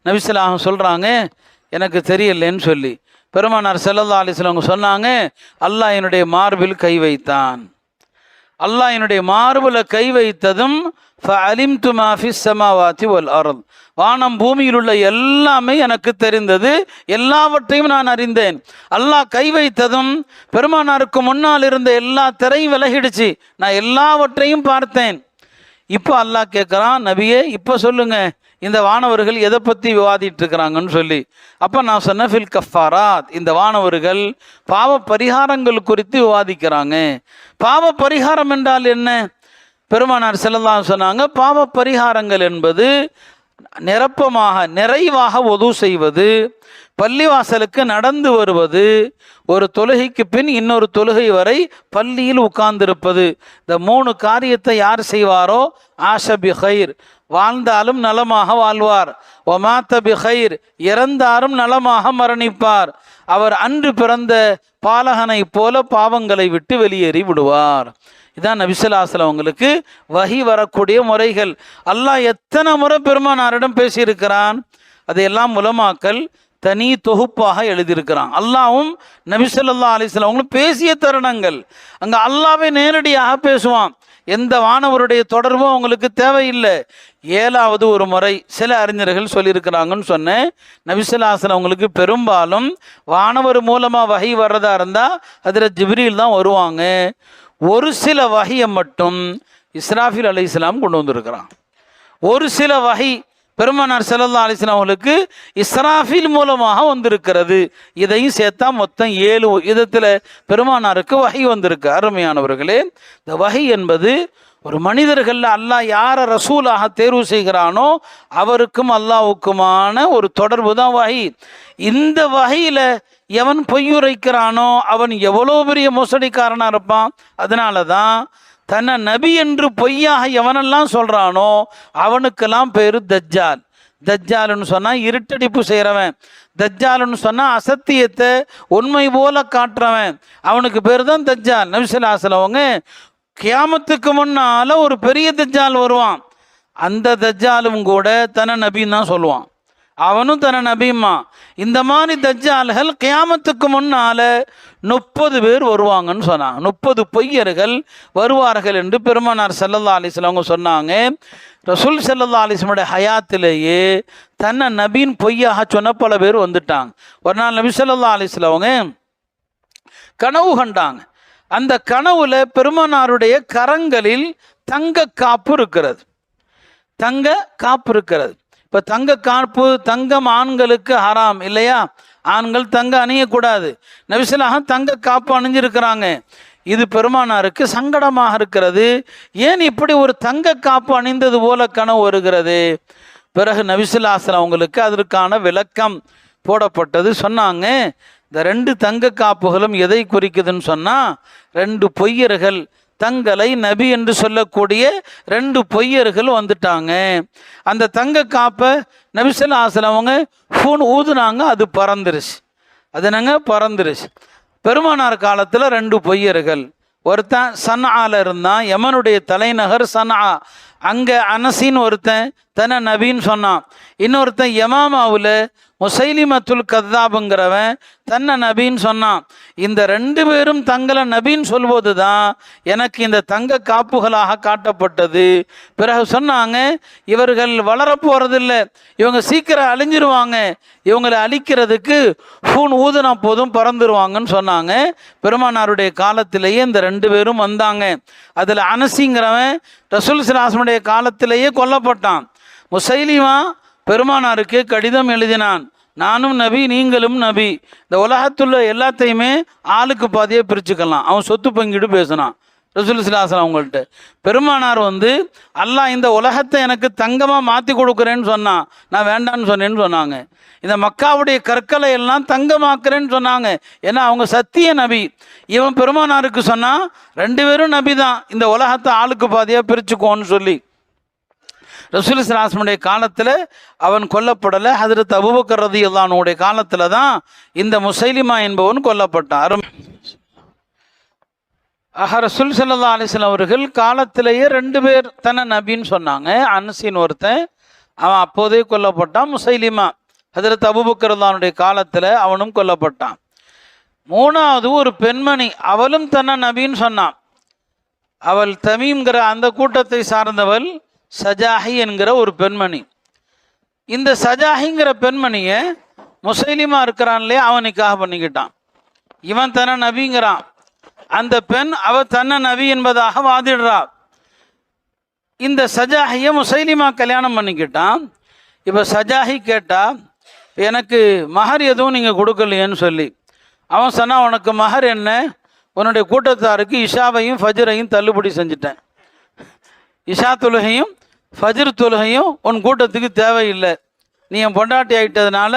நபி ஸல்லல்லாஹு அலைஹி வஸல்லம் சொல்கிறாங்க, எனக்கு தெரியலேன்னு சொல்லி. பெருமானார் ஸல்லல்லாஹு அலைஹி வஸல்லம் சொன்னாங்க, அல்லாஹ் என்னுடைய மார்பில் கை வைத்தான். அல்லாஹ் என்னுடைய மார்பில் கை வைத்ததும் ஃபஅலிம்து மா ஃபிஸ் ஸமாவாதி வல் அர்த், வானம் பூமியில் உள்ள எல்லாமே எனக்கு தெரிந்தது, எல்லாவற்றையும் நான் அறிந்தேன். அல்லாஹ் கை வைத்ததும் பெருமானாருக்கு முன்னால் இருந்த எல்லா திரையும் விலகிடுச்சு, நான் எல்லாவற்றையும் பார்த்தேன். இப்போ அல்லாஹ் கேட்குறான், நபியே இப்போ சொல்லுங்க, இந்த வானவர்கள் எதை பற்றி விவாதிட்டு இருக்கிறாங்கன்னு சொல்லி. அப்போ நான் சொன்னேன், ஃபில் கஃபாராத், இந்த வானவர்கள் பாவ பரிகாரங்கள் குறித்து விவாதிக்கிறாங்க. பாவ பரிகாரம் என்றால் என்ன? பெருமானார் ஸல்லல்லாஹு அலைஹி வஸல்லம் சொன்னாங்க, பாவ பரிகாரங்கள் என்பது நிறைவாக ஒது செய்வது, பள்ளிவாசலுக்கு நடந்து வருவது, ஒரு தொழுகைக்கு பின் இன்னொரு தொழுகை வரை பள்ளியில் உட்கார்ந்திருப்பது. இந்த 3 காரியத்தை யார் செய்வாரோ ஆஷ பி ஹைர், வாழ்ந்தாலும் நலமாக வாழ்வார், ஒமாத்த பி ஹைர், இறந்தாரும் நலமாக மரணிப்பார், அவர் அன்று பிறந்த பாலகனை போல பாவங்களை விட்டு வெளியேறி விடுவார். இதான் நபி ஸல்லல்லாஹு அலைஹி வஸல்லம் அவங்களுக்கு வஹி வரக்கூடிய முறைகள். அல்லாஹ் எத்தனை முறை பெருமானாரிடம் பேசியிருக்கிறான், அதையெல்லாம் உலமாக்கள் தனி தொகுப்பாக எழுதியிருக்கிறான். அல்லாஹ்வும் நபி ஸல்லல்லாஹு அலைஹி வஸல்லம் அவங்களும் பேசிய தருணங்கள். அங்கே அல்லாஹ்வே நேரடியாக பேசுவான், எந்த வானவருடைய தொடர்பும் அவங்களுக்கு தேவையில்லை. 7வது ஒரு முறை சில அறிஞர்கள் சொல்லியிருக்கிறாங்கன்னு சொன்னேன். நபி ஸல்லல்லாஹு அலைஹி வஸல்லம் அவங்களுக்கு பெரும்பாலும் வானவர் மூலமாக வஹி வர்றதா இருந்தால் ஹஜ்ரத் ஜிப்ரீல் தான் வருவாங்க. ஒரு சில வஹியை மட்டும் இஸ்ராஃபில் அலைஹிஸ்ஸலாம் கொண்டு வந்திருக்கிறான். ஒரு சில வஹி பெருமானார் ஸல்லல்லாஹு அலைஹி வஸல்லம் அவர்களுக்கு இஸ்ராஃபில் மூலமாக வந்திருக்கிறது. இதையும் சேர்த்தா மொத்தம் 7 விதத்தில் பெருமானாருக்கு வஹி வந்திருக்கு. அருமையானவர்களே, இந்த வஹி என்பது ஒரு மனிதர்களில் அல்லாஹ் யாரை ரசூலாக தேர்வு செய்கிறானோ அவருக்கும் அல்லாஹ்வுக்குமான ஒரு தொடர்பு தான் வஹி. இந்த வஹியில் எவன் பொய்யுரைக்கிறானோ அவன் எவ்வளோ பெரிய மோசடிக்காரனாக இருப்பான். அதனால தான் தன்னை நபி என்று பொய்யாக எவனெல்லாம் சொல்கிறானோ அவனுக்கெல்லாம் பேர் தஜ்ஜால். தஜ்ஜால்னு சொன்னால் இருட்டடிப்பு செய்கிறவன், தஜ்ஜால்னு சொன்னால் அசத்தியத்தை உண்மை போல காட்டுறவன், அவனுக்கு பேர் தான் தஜ்ஜால். நபி ஸல்லல்லாஹு அலைஹி வஸல்லம் அவங்க கியாமத்துக்கு முன்னால் ஒரு பெரிய தஜ்ஜால் வருவான், அந்த தஜ்ஜாலும் கூட தன்னை நபின்னு தான் சொல்லுவான், அவனும் தன்னை நபியுமா. இந்த மாதிரி தஜ்ஜால்கள் கியாமத்துக்கு முன்னால 30 பேர் வருவாங்கன்னு சொன்னாங்க. 30 பொய்யர்கள் வருவார்கள் என்று பெருமானார் ஸல்லல்லாஹு அலைஹி வஸல்லம் அவங்க சொன்னாங்க. ரசூல் ஸல்லல்லாஹு அலைஹி வஸல்லம் ஹயாத்திலேயே தன்னை நபியின் பொய்யாக சொன்ன பல பேர் வந்துட்டாங்க. ஒரு நாள் நபி ஸல்லல்லாஹு அலைஹி வஸல்லம் அவங்க கனவு கண்டாங்க. அந்த கனவுல பெருமானாருடைய கரங்களில் தங்க காப்பு இருக்கிறது, தங்க காப்பு இருக்கிறது. இப்போ தங்க காப்பு, தங்கம் ஆண்களுக்கு ஹராம் இல்லையா, ஆண்கள் தங்க அணியக்கூடாது. நபி ஸல்லல்லாஹு அலைஹி வஸல்லம் தங்க காப்பு அணிஞ்சிருக்கிறாங்க. இது பெருமானாருக்கு சங்கடமாக இருக்கிறது. ஏன் இப்படி ஒரு தங்க காப்பு அணிந்தது போல கனவு வருகிறது? பிறகு நபி ஸல்லல்லாஹு அலைஹி வஸல்லம் அவங்களுக்கு அதற்கான விளக்கம் போடப்பட்டது. சொன்னாங்க, இந்த 2 தங்க காப்புகளும் எதை குறிக்குதுன்னு சொன்னால், 2 பொய்யர்கள், தங்களை நபி என்று சொல்லக்கூடிய 2 பொய்யர்கள் வந்துட்டாங்க. அந்த தங்க காப்பை நபி ஸல்லல்லாஹு அலைஹி வஸல்லம் அவங்க ஃபோன் ஊதுனாங்க, அது பறந்துருச்சு. அது என்னங்க பறந்துருச்சு. பெருமானார் காலத்தில் 2 பொய்யர்கள், ஒருத்தன் சன்ஆல இருந்தான், யமனுடைய தலைநகர் சன்ஆ, அங்கே அனசின் ஒருத்தன் தன்னை நபின்னு சொன்னான். இன்னொருத்தன் யமாமாவில் முசைலிமத்துல் கத்தாபுங்கிறவன் தன்னை நபின்னு சொன்னான். இந்த 2 பேரும் தங்களை நபின்னு சொல்வது தான் எனக்கு இந்த தங்க காப்புகளாக காட்டப்பட்டது. பிறகு சொன்னாங்க, இவர்கள் வளரப்போறதில்லை, இவங்க சீக்கிரம் அழிஞ்சிருவாங்க, இவங்களை அழிக்கிறதுக்கு ஃபூன் ஊதுனா போதும் பறந்துருவாங்கன்னு சொன்னாங்க. பெருமானாருடைய காலத்திலேயே இந்த 2 பேரும் வந்தாங்க. அதில் அனசிங்கிறவன் ரசூல் ஸல்லல்லாஹு அலைஹி வஸல்லம் காலத்திலேயே கொல்லப்பட்டான். முசைலிமா பெருமானாருக்கு கடிதம் எழுதினான், நானும் நபி நீங்களும் நபி, இந்த உலகத்துள்ள எல்லாத்தையுமே ஆளுக்கு பாதியாக பிரிச்சுக்கலாம். அவன் சொத்து பங்கிட்டு பேசினான் ரசூல் ஸல்லல்லாஹு அலைஹி வஸல்லம் அவங்கள்ட்ட. பெருமானார் வந்து அல்லாஹ் இந்த உலகத்தை எனக்கு தங்கமாக மாற்றி கொடுக்குறேன்னு சொன்னான், நான் வேண்டான்னு சொன்னேன்னு சொன்னாங்க. இந்த மக்காவுடைய கற்களை எல்லாம் தங்கமாக்குறேன்னு சொன்னாங்க, ஏன்னா அவங்க சத்திய நபி. இவன் பெருமானாருக்கு சொன்னான், 2 பேரும் நபி தான், இந்த உலகத்தை ஆளுக்கு பாதியாக பிரிச்சுக்கோன்னு சொல்லி. ரசூல் ஸல்லல்லாஹு அலைஹி வஸல்லம் காலத்தில் அவன் கொல்லப்படலை. ஹஜ்ரத் அபூபக்கர் ரலியல்லாஹு அன்ஹுடைய காலத்தில் தான் இந்த முசைலிமா என்பவன் கொல்லப்பட்டான். ரசூல் ஸல்லல்லாஹு அலைஹி வஸல்லம் அவர்கள் காலத்திலேயே 2 பேர் தன்னை நபின்னு சொன்னாங்க. அனஸின் ஒருத்தன், அவன் அப்போதே கொல்லப்பட்டான். முசைலிமா ஹஜ்ரத் அபூபக்கர் ரலியல்லாஹு அன்ஹுடைய காலத்தில் அவனும் கொல்லப்பட்டான். 3வது ஒரு பெண்மணி, அவளும் தன்னை நபின்னு சொன்னான். அவள் தமீம்ங்கிற அந்த கூட்டத்தை சார்ந்தவள், சஜாஹி என்கிற ஒரு பெண்மணி. இந்த சஜாஹிங்கிற பெண்மணியை முசைலிமா இருக்கிறான்லே அவன் நிக்காஹ் பண்ணிக்கிட்டான். இவன் தன்னை நபிங்கிறான், அந்த பெண் அவ தன்னை நபி என்பதாக வாதிடுறா. இந்த சஜாஹியை முசைலிமா கல்யாணம் பண்ணிக்கிட்டான். இப்போ சஜாஹி கேட்டா, எனக்கு மஹர் எதுவும் நீங்கள் கொடுக்கலையேன்னு சொல்லி. அவன் சொன்னா, உனக்கு மஹர் என்ன, உன்னுடைய கூட்டத்தாருக்கு இஷாவையும் ஃபஜ்ரையும் தள்ளுபடி செஞ்சுட்டேன். இஷா தொழுகையும் ஃபஜ்ர் தொழுகையும் உன் கூட்டத்துக்கு தேவையில்லை, நீ என் பொண்டாட்டி ஆகிட்டதுனால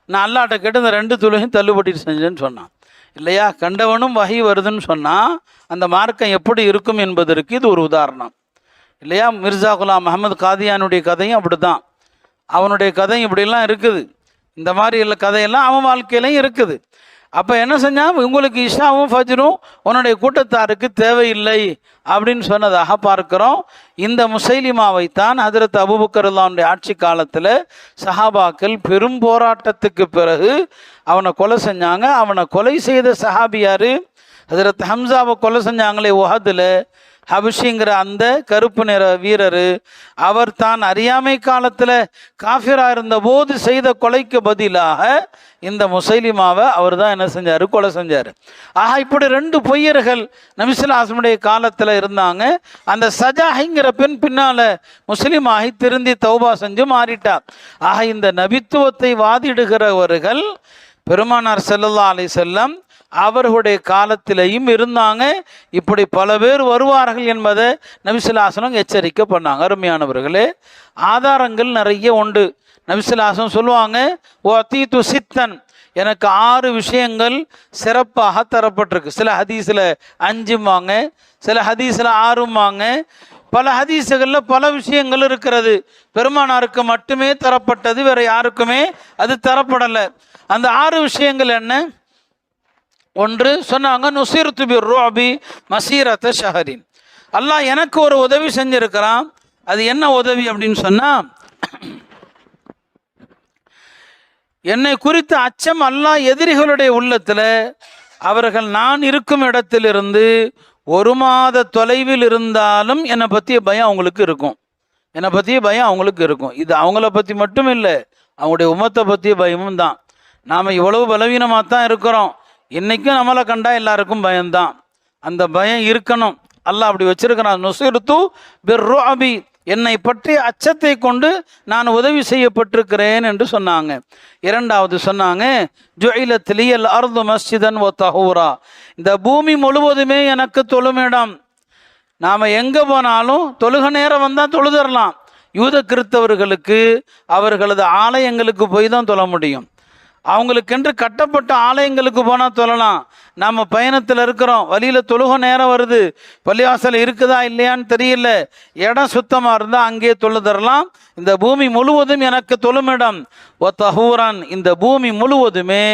நான் அல்லாட்ட கேட்டு இந்த 2 தொழுகையும் தள்ளுபடி செஞ்சேன்னு சொன்னான். இல்லையா, கண்டவனும் வகை வருதுன்னு சொன்னால் அந்த மார்க்கம் எப்படி இருக்கும் என்பதற்கு இது ஒரு உதாரணம். இல்லையா, மிர்சா குலாம் அஹமது காதியானுடைய கதையும் அப்படி தான். அவனுடைய கதையும் இப்படிலாம் இருக்குது. இந்த மாதிரி உள்ள கதையெல்லாம் அவன் வாழ்க்கையிலையும் இருக்குது. அப்போ என்ன செஞ்சான், உங்களுக்கு இஷாவும் ஃபஜ்ரும் உன்னுடைய கூட்டத்தாருக்கு தேவையில்லை அப்படின்னு சொன்னதாக பார்க்கிறோம். இந்த முசைலிமாவைத்தான் ஹஜ்ரத் அபூபக்கர் ரலியல்லாஹு ஆட்சி காலத்தில் சஹாபாக்கள் பெரும் போராட்டத்துக்கு பிறகு அவனை கொலை செஞ்சாங்க. அவனை கொலை செய்த சஹாபியார் ஹஜ்ரத் ஹம்சாவை கொலை செஞ்சாங்களே உஹதில், ஹபிஷிங்கிற அந்த கருப்பு நிற வீரர். அவர் தான் அறியாமை காலத்தில் காஃபிராக இருந்த போது செய்த கொலைக்கு பதிலாக இந்த முசைலிமாவை அவர் தான் என்ன செஞ்சார், கொலை செஞ்சார். ஆக இப்படி 2 பொய்யர்கள் நபி ஸல்லல்லாஹு அலைஹி வஸல்லம் காலத்தில் இருந்தாங்க. அந்த சஜாஹிங்கிற பெண் பின்னால் முஸ்லிமாகி திருந்தி தௌபா செஞ்சு மாறிட்டார். ஆக இந்த நபித்துவத்தை வாதிடுகிறவர்கள் பெருமானார் ஸல்லல்லாஹு அலைஹி வஸல்லம் அவர்களுடைய காலத்திலையும் இருந்தாங்க. இப்படி பல பேர் வருவார்கள் என்பதை நபி ஸல்லல்லாஹு அலைஹி வஸல்லம் எச்சரிக்கை பண்ணாங்க. அருமையானவர்களே, ஆதாரங்கள் நிறைய உண்டு. நபி ஸல்லல்லாஹு அலைஹி வஸல்லம் சொல்லுவாங்க, ஓ அத்தீத்து சித்தன், எனக்கு 6 விஷயங்கள் சிறப்பாக தரப்பட்டிருக்கு. சில ஹதீஸில் 5வாங்க, சில ஹதீஸில் 6வாங்க. பல ஹதீஸுகளில் பல விஷயங்கள் இருக்கிறது. பெருமானாருக்கு மட்டுமே தரப்பட்டது, வேற யாருக்குமே அது தரப்படலை. அந்த 6 விஷயங்கள் என்ன? 1 சொன்னாங்க, நுசிர்து பிர்ருஅபி மசீரத ஷஹரின், அல்லாஹ் எனக்கு ஒரு உதவி செஞ்சிருக்கிறான். அது என்ன உதவி அப்படின்னு சொன்னால், என்னை குறித்த அச்சம் அல்லாஹ் எதிரிகளுடைய உள்ளத்தில், அவர்கள் நான் இருக்கும் இடத்திலிருந்து 1 மாத தொலைவில் இருந்தாலும் என்னை பற்றிய பயம் அவங்களுக்கு இருக்கும். என்னை பற்றிய பயம் அவங்களுக்கு இருக்கும். இது அவங்கள பற்றி மட்டும் இல்லை, அவங்களுடைய உம்மத்தை பற்றிய பயமும் தான். நாம் இவ்வளவு பலவீனமாக தான் இருக்கிறோம். இன்றைக்கும் நம்மளை கண்டா எல்லாருக்கும் பயம்தான். அந்த பயம் இருக்கணும். அல்லாஹ் அப்படி வச்சிருக்கிறான். நுசிர்து பிர்ருஅபி, என்னை பற்றி அச்சத்தை கொண்டு நான் உதவி செய்யப்பட்டிருக்கிறேன் என்று சொன்னாங்க. 2வது சொன்னாங்க, ஜுஇலத் லியல் அர்து மஸ்ஜிதன் வ தஹூரா, இந்த பூமி முழுவதுமே எனக்கு தொழுமிடம். நாம் எங்கே போனாலும் தொழுக நேரம் வந்தால் தொழுதரலாம். யூத கிறிஸ்தவர்களுக்கு அவர்களது ஆலயங்களுக்கு போய் தான் தொழ முடியும். அவங்களுக்கென்று கட்டப்பட்ட ஆலயங்களுக்கு போனால் தொழலாம். நம்ம பயணத்தில் இருக்கிறோம், வழியில் தொழுக நேரம் வருது, பள்ளிவாசல் இருக்குதா இல்லையான்னு தெரியல, இடம் சுத்தமாக இருந்தால் அங்கேயே தொழுதரலாம். இந்த பூமி முழுவதும் எனக்கு தொழுமிடம். ஒ தஹூரான், இந்த பூமி முழுவதுமே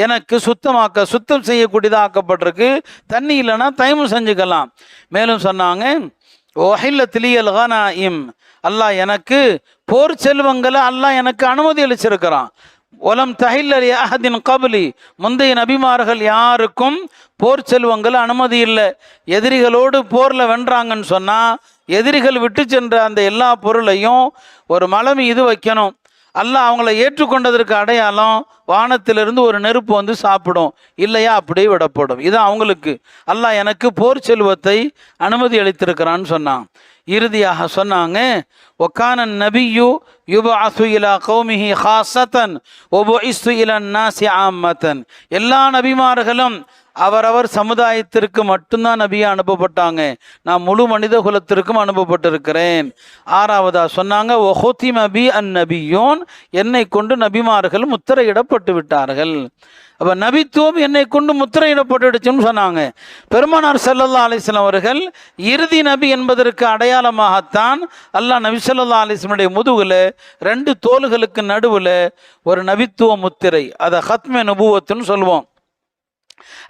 எனக்கு சுத்தம் செய்யக்கூடியதாக ஆக்கப்பட்டிருக்கு. தண்ணி இல்லைன்னா தைமம் செஞ்சுக்கலாம். மேலும் சொன்னாங்க, ஒஹில்லத் லியல் கனாயிம், அல்லாஹ் எனக்கு போர் செல்வங்களை அல்லாஹ் எனக்கு அனுமதி அளிச்சிருக்கிறான். ஒலம் தஹில்லி அஹதின் கபலி, முந்தைய நபிமார்கள் யாருக்கும் போர் செல்வங்கள் அனுமதி இல்லை. எதிரிகளோடு போரில் வென்றாங்கன்னு சொன்னால் எதிரிகள் விட்டு சென்ற அந்த எல்லா பொருளையும் ஒரு மலை மீது வைக்கணும். அல்லாஹ் அவங்கள ஏற்றுக்கொண்டதற்கு அடையாளம் வானத்திலிருந்து ஒரு நெருப்பு வந்து சாப்பிடும், இல்லையா அப்படியே விடப்படும். இதான் அவங்களுக்கு அல்லாஹ் எனக்கு போர் செல்வத்தை அனுமதி அளித்திருக்கிறான்னு சொன்னான். இறுதியாக சொன்னாங்க, ஒக்கான நபியு யுபஅஸு இலா கௌமிஹி ஹாஸத்தன் வபுஇஸு இலன் நாஸி ஆம்மத்தன். எல்லா நபிமார்களும் அவரவர் சமுதாயத்திற்கு மட்டும்தான் நபியா அனுப்பப்பட்டாங்க, நான் முழு மனித குலத்திற்கும் அனுப்பப்பட்டிருக்கிறேன். ஆறாவதா சொன்னாங்க, ஒஹுதிம பி அன் நபியோன், என்னை கொண்டு நபிமார்கள் முத்திரையிடப்பட்டு விட்டார்கள். அப்போ நபித்துவம் என்னை கொண்டு முத்திரையிடப்பட்டுடுச்சுன்னு சொன்னாங்க. பெருமானார் ஸல்லல்லாஹு அலைஹி வஸல்லம் அவர்கள் இறுதி நபி என்பதற்கு அடையாளமாகத்தான் அல்லாஹ் நபி ஸல்லல்லாஹு அலைஹி வஸல்லம் முதுகில் 2 தோள்களுக்கு நடுவில் ஒரு நபித்துவ முத்திரை, அதை ஹத்மே நபுவத்துன்னு சொல்லுவோம்.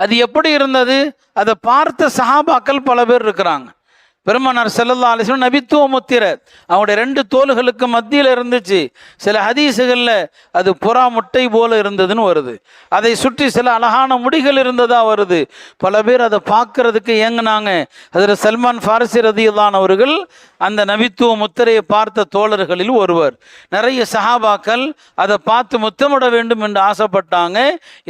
அது எப்படி இருந்தது? அதை பார்த்த சஹாபாக்கள் பல பேர் இருக்கிறாங்க. பெருமானார் ஸல்லல்லாஹு அலைஹி வஸல்லம் நபித்துவ முத்திரை அவங்களுடைய 2 தோள்களுக்கு மத்தியில் இருந்துச்சு. சில ஹதீஸுகளில் அது புறா முட்டை போல இருந்ததுன்னு வருது. அதை சுற்றி சில அழகான முடிகள் இருந்ததா வருது. பல பேர் அதை பார்க்கறதுக்கு ஏங்கினாங்க. அதில் சல்மான் ஃபாரிசி ரதியல்லாஹு அவர்கள் அந்த நபித்துவ முத்திரையை பார்த்த தோழர்களில் ஒருவர். நிறைய சஹாபாக்கள் அதை பார்த்து முத்தமிட வேண்டும் என்று ஆசைப்பட்டாங்க.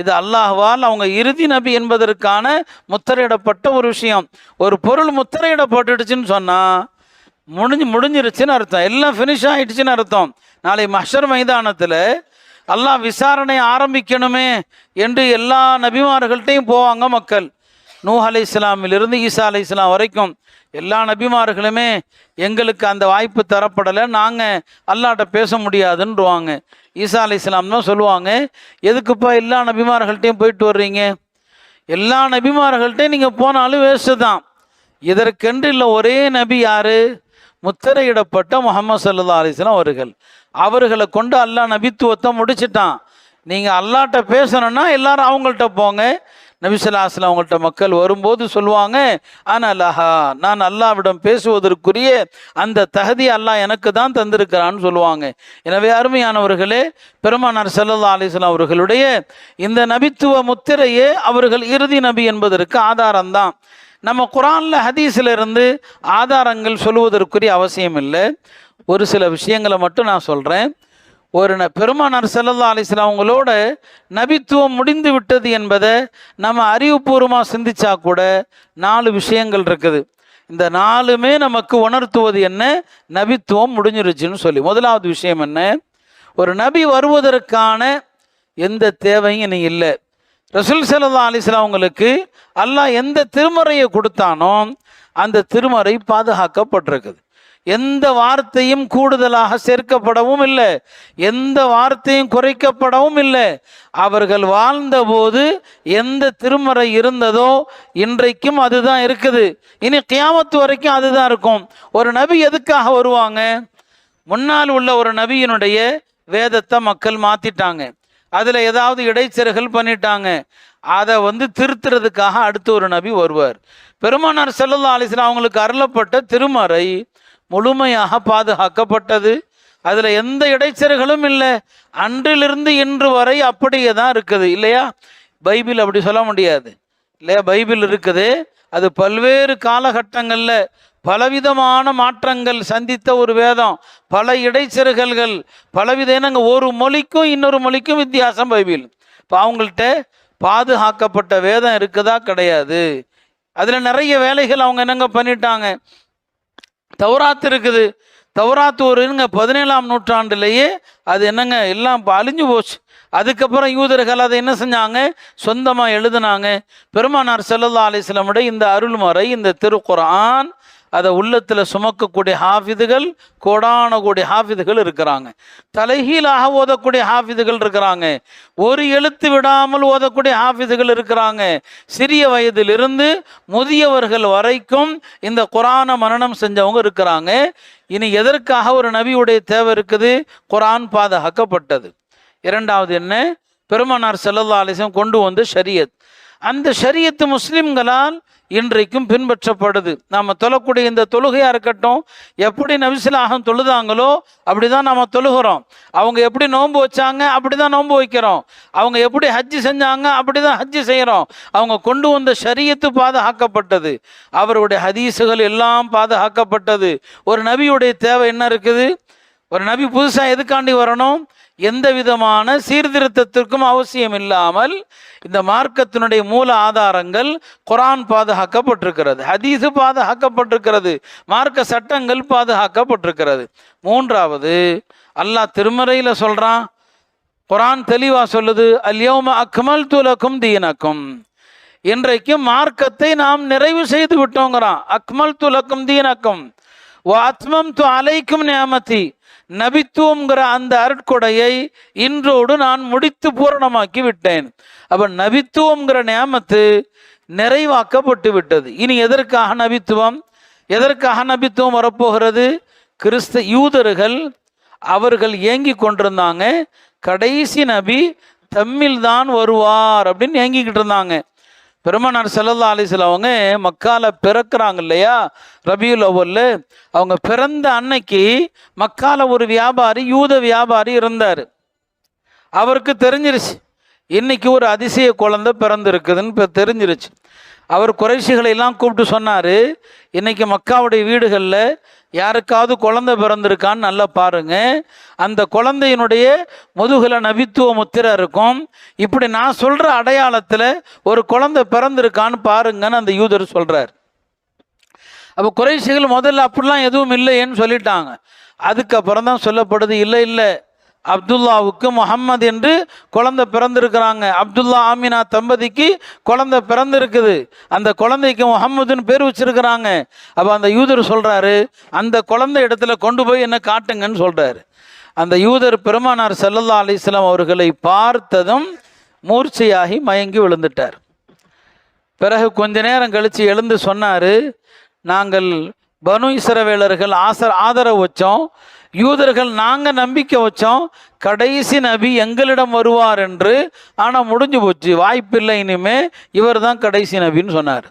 இது அல்லாஹ்வால் அவங்க இறுதி நபி என்பதற்கான முத்திரையிடப்பட்ட ஒரு விஷயம். ஒரு பொருள் முத்திரையிடப்பட்டுடுச்சுன்னு சொன்னால் முடிஞ்சிருச்சுன்னு அர்த்தம், எல்லாம் ஃபினிஷ் ஆகிடுச்சுன்னு அர்த்தம். நாளை மஹ்ஷர் மைதானத்தில் அல்லாஹ் விசாரணை ஆரம்பிக்கணுமே என்று எல்லா நபிமார்கள்ட்டையும் போவாங்க மக்கள். நூஹ் அலைஹிஸ்ஸலாமிலிருந்து ஈசா அலைஹிஸ்ஸலாம் வரைக்கும் எல்லா நபிமார்களுமே எங்களுக்கு அந்த வாய்ப்பு தரப்படலை, நாங்கள் அல்லாஹ்ட்ட பேச முடியாதுன்றுவாங்க. ஈசா அலைஹிஸ்ஸலாம் தான் சொல்லுவாங்க, எதுக்குப்பா எல்லா நபிமார்கள்ட்டையும் போயிட்டு வர்றீங்க? எல்லா நபிமார்கள்ட்டையும் நீங்கள் போனாலும் வேஸ்ட்டு தான். இதற்கென்று இல்லை ஒரே நபி யாரு? முத்திரையிடப்பட்ட முஹம்மது ஸல்லல்லாஹு அலைஹி வஸல்லம் அவர்கள். அவர்களை கொண்டு அல்லாஹ் நபித்துவத்தை முடிச்சிட்டான். நீங்கள் அல்லாஹ்ட்ட பேசணுன்னா எல்லாரும் அவங்கள்ட்ட போங்க. நபி ஸல்லல்லாஹு அலைஹி வஸல்லம் அவங்கள்ட்ட மக்கள் வரும்போது சொல்லுவாங்க, அனலஹா, நான் அல்லாஹ்விடம் பேசுவதற்குரிய அந்த தகுதி அல்லாஹ் எனக்கு தான் தந்திருக்கிறான்னு சொல்லுவாங்க. எனவே அருமையானவர்களே, பெருமானார் ஸல்லல்லாஹு அலைஹி வஸல்லம் அவர்களுடைய இந்த நபித்துவ முத்திரையே அவர்கள் இறுதி நபி என்பதற்கு ஆதாரம்தான். நம்ம குர்ஆனில் ஹதீஸில் இருந்து ஆதாரங்கள் சொல்லுவதற்குரிய அவசியம் இல்லை. ஒரு சில விஷயங்களை மட்டும் நான் சொல்கிறேன். ஒரு பெருமானார் ஸல்லல்லாஹு அலைஹி வஸல்லம் அவங்களோட நபித்துவம் முடிந்து விட்டது என்பதை நம்ம அறிவுபூர்வமாக சிந்திச்சா கூட 4 விஷயங்கள் இருக்குது. இந்த 4மே நமக்கு உணர்த்துவது என்ன? நபித்துவம் முடிஞ்சிருச்சுன்னு சொல்லி. முதலாவது விஷயம் என்ன? ஒரு நபி வருவதற்கான எந்த தேவையும் இனி இல்லை. ரசூல் ஸல்லல்லாஹு அலைஹி வஸல்லம் அவங்களுக்கு அல்லாஹ் எந்த திருமறையை கொடுத்தானோ அந்த திருமறை பாதுகாக்கப்பட்டிருக்குது. எந்த வார்த்தையும் கூடுதலாக சேர்க்கப்படவும் இல்லை, எந்த வார்த்தையும் குறைக்கப்படவும் இல்லை. அவர்கள் வாழ்ந்தபோது எந்த திருமறை இருந்ததோ இன்றைக்கும் அதுதான் இருக்குது, இனி கியாமத்து வரைக்கும் அதுதான் இருக்கும். ஒரு நபி எதுக்காக வருவாங்க? முன்னால் உள்ள ஒரு நபியினுடைய வேதத்தை மக்கள் மாற்றிட்டாங்க, அதில் ஏதாவது இடைச்செருகல் பண்ணிட்டாங்க, அதை திருத்துறதுக்காக அடுத்து ஒரு நபி வருவார். பெருமானார் ஸல்லல்லாஹு அலைஹி வஸல்லம் அவங்களுக்கு அருளப்பட்ட திருமறை முழுமையாக பாதுகாக்கப்பட்டது, அதில் எந்த இடைச்செருகளும் இல்லை. அன்றிலிருந்து இன்று வரை அப்படியே தான் இருக்குது, இல்லையா? பைபிள் அப்படி சொல்ல முடியாது, இல்லையா? பைபிள் இருக்குது, அது பல்வேறு காலகட்டங்களில் பலவிதமான மாற்றங்கள் சந்தித்த ஒரு வேதம், பல இடைச்செருகல்கள், பலவித என்னங்க, ஒரு மொழிக்கும் இன்னொரு மொழிக்கும் வித்தியாசம் பைபிள். இப்போ அவங்கள்ட்ட பாதுகாக்கப்பட்ட வேதம் இருக்குதா? கிடையாது. அதில் நிறைய வேலைகள் அவங்க என்னங்க பண்ணிட்டாங்க. தௌராத் இருக்குது, தௌராத் ஒரு 17ஆம் நூற்றாண்டுலேயே அது என்னங்க எல்லாம் அழிஞ்சு போச்சு. அதுக்கப்புறம் யூதர்கள் அதை என்ன செஞ்சாங்க? சொந்தமாக எழுதுனாங்க. பெருமானார் ஸல்லல்லாஹு அலைஹி வஸல்லம் இந்த அருள்மறை, இந்த திருக்குர்ஆன், அதை உள்ளத்தில் சுமக்கக்கூடிய ஹாஃபிதுகள் கோடான கோடி ஹாஃபிதுகள் இருக்கிறாங்க. தலைகீழாக ஓதக்கூடிய ஹாஃபிதுகள் இருக்கிறாங்க. ஒரு எழுத்து விடாமல் ஓதக்கூடிய ஹாஃபிதுகள் இருக்கிறாங்க. சிறிய வயதிலிருந்து முதியவர்கள் வரைக்கும் இந்த குர்ஆனை மனனம் செஞ்சவங்க இருக்கிறாங்க. இனி எதற்காக ஒரு நபியுடைய தேவை இருக்குது? குர்ஆன் பாதுகாக்கப்பட்டது. இரண்டாவது என்ன? பெருமானார் ஸல்லல்லாஹு அலைஹி வஸல்லம் கொண்டு வந்த ஷரியத். அந்த ஷரியத்து முஸ்லிம்களால் இன்றைக்கும் பின்பற்றப்படுது. நாம் தொழக்கூடிய இந்த தொழுகையாக இருக்கட்டும், எப்படி நபி ஸல்லல்லாஹு தொழுதாங்களோ அப்படி தான் நாம் தொழுகிறோம். அவங்க எப்படி நோன்பு வச்சாங்க அப்படி தான் நோன்பு வைக்கிறோம். அவங்க எப்படி ஹஜ்ஜு செஞ்சாங்க அப்படி தான் ஹஜ்ஜு செய்கிறோம். அவங்க கொண்டு வந்த ஷரியத்து பாதுகாக்கப்பட்டது, அவருடைய ஹதீஸுகள் எல்லாம் பாதுகாக்கப்பட்டது. ஒரு நபியுடைய தேவை என்ன இருக்குது? ஒரு நபி புதுசாக எதுக்காண்டி வரணும்? எந்த விதமான சீர்திருத்தத்திற்கும் அவசியம் இல்லாமல் இந்த மார்க்கத்தினுடைய மூல ஆதாரங்கள் குர்ஆன் பாதுகாக்கப்பட்டிருக்கிறது, ஹதீஸு பாதுகாக்கப்பட்டிருக்கிறது, மார்க்க சட்டங்கள் பாதுகாக்கப்பட்டிருக்கிறது. மூன்றாவது, அல்லாஹ் திருமறையில் சொல்கிறான், குர்ஆன் தெளிவாக சொல்லுது, அல்யௌம அக்மல்து லக்கும் தீனக்கும், இன்றைக்கு மார்க்கத்தை நாம் நிறைவு செய்து விட்டோங்கிறான். அக்மல்து லக்கும் தீனக்கும் வ அத்மம்து அலைக்கும் நிஅமதி, நபித்துவங்கிற அந்த அருட்கொடையை இன்றோடு நான் முடித்து பூரணமாக்கி விட்டேன். அப்ப நபித்துவங்கிற நியாமத்து நிறைவாக்கப்பட்டு விட்டது. இனி எதற்காக நபித்துவம்? எதற்காக நபித்துவம் வரப்போகிறது? யூதர்கள் அவர்கள் ஏங்கி கொண்டிருந்தாங்க, கடைசி நபி தம்மில் தான் வருவார் அப்படின்னு ஏங்கிக்கிட்டு இருந்தாங்க. பெருமானார் ஸல்லல்லாஹு அலைஹி வஸல்லம் அவங்க மக்கால பிறக்கிறாங்க இல்லையா, ரபியுல் அவ்வல்ல, அவங்க பிறந்த அன்னைக்கு மக்கால ஒரு வியாபாரி, யூத வியாபாரி இருந்தார். அவருக்கு தெரிஞ்சிருச்சு இன்னைக்கு ஒரு அதிசய குழந்தை பிறந்திருக்குதுன்னு இப்போ தெரிஞ்சிருச்சு. அவர் குறைஷிகளை எல்லாம் கூப்பிட்டு சொன்னார், இன்னைக்கு மக்காவுடைய வீடுகளில் யாருக்காவது குழந்தை பிறந்திருக்கான்னு நல்லா பாருங்க, அந்த குழந்தையினுடைய முதுகில் நபித்துவ முத்திரை இருக்கும், இப்படி நான் சொல்கிற அடையாளத்தில் ஒரு குழந்தை பிறந்திருக்கான்னு பாருங்கன்னு அந்த யூதர் சொல்கிறார். அப்போ குறைஷிகள் முதல்ல அப்படிலாம் எதுவும் இல்லைன்னு சொல்லிட்டாங்க. அதுக்கப்புறம் தான் சொல்லப்படுது, இல்லை இல்லை, அப்துல்லாவுக்கு முஹம்மது என்று குழந்தை பிறந்திருக்கிறாங்க, அப்துல்லா ஆமினா தம்பதிக்கு குழந்தை பிறந்திருக்குது, அந்த குழந்தைக்கு முஹம்மதுன்னு பேர் வச்சிருக்கிறாங்க. அப்போ அந்த யூதர் சொல்கிறாரு, அந்த குழந்தை இடத்துல கொண்டு போய் என்ன காட்டுங்கன்னு சொல்கிறாரு. அந்த யூதர் பெருமானார் ஸல்லல்லாஹு அலைஹி வஸல்லம் அவர்களை பார்த்ததும் மூர்ச்சையாகி மயங்கி விழுந்துட்டார். பிறகு கொஞ்ச நேரம் கழித்து எழுந்து சொன்னார், நாங்கள் பனு இஸ்ரவேலர்கள் ஆதரவு வச்சோம், யூதர்கள் நாங்கள் நம்பிக்கை வச்சோம், கடைசி நபி எங்களிடம் வருவார் என்று, ஆனால் முடிஞ்சு போச்சு, வாய்ப்பில்லை, இனிமே இவர் தான் கடைசி நபின்னு சொன்னார்.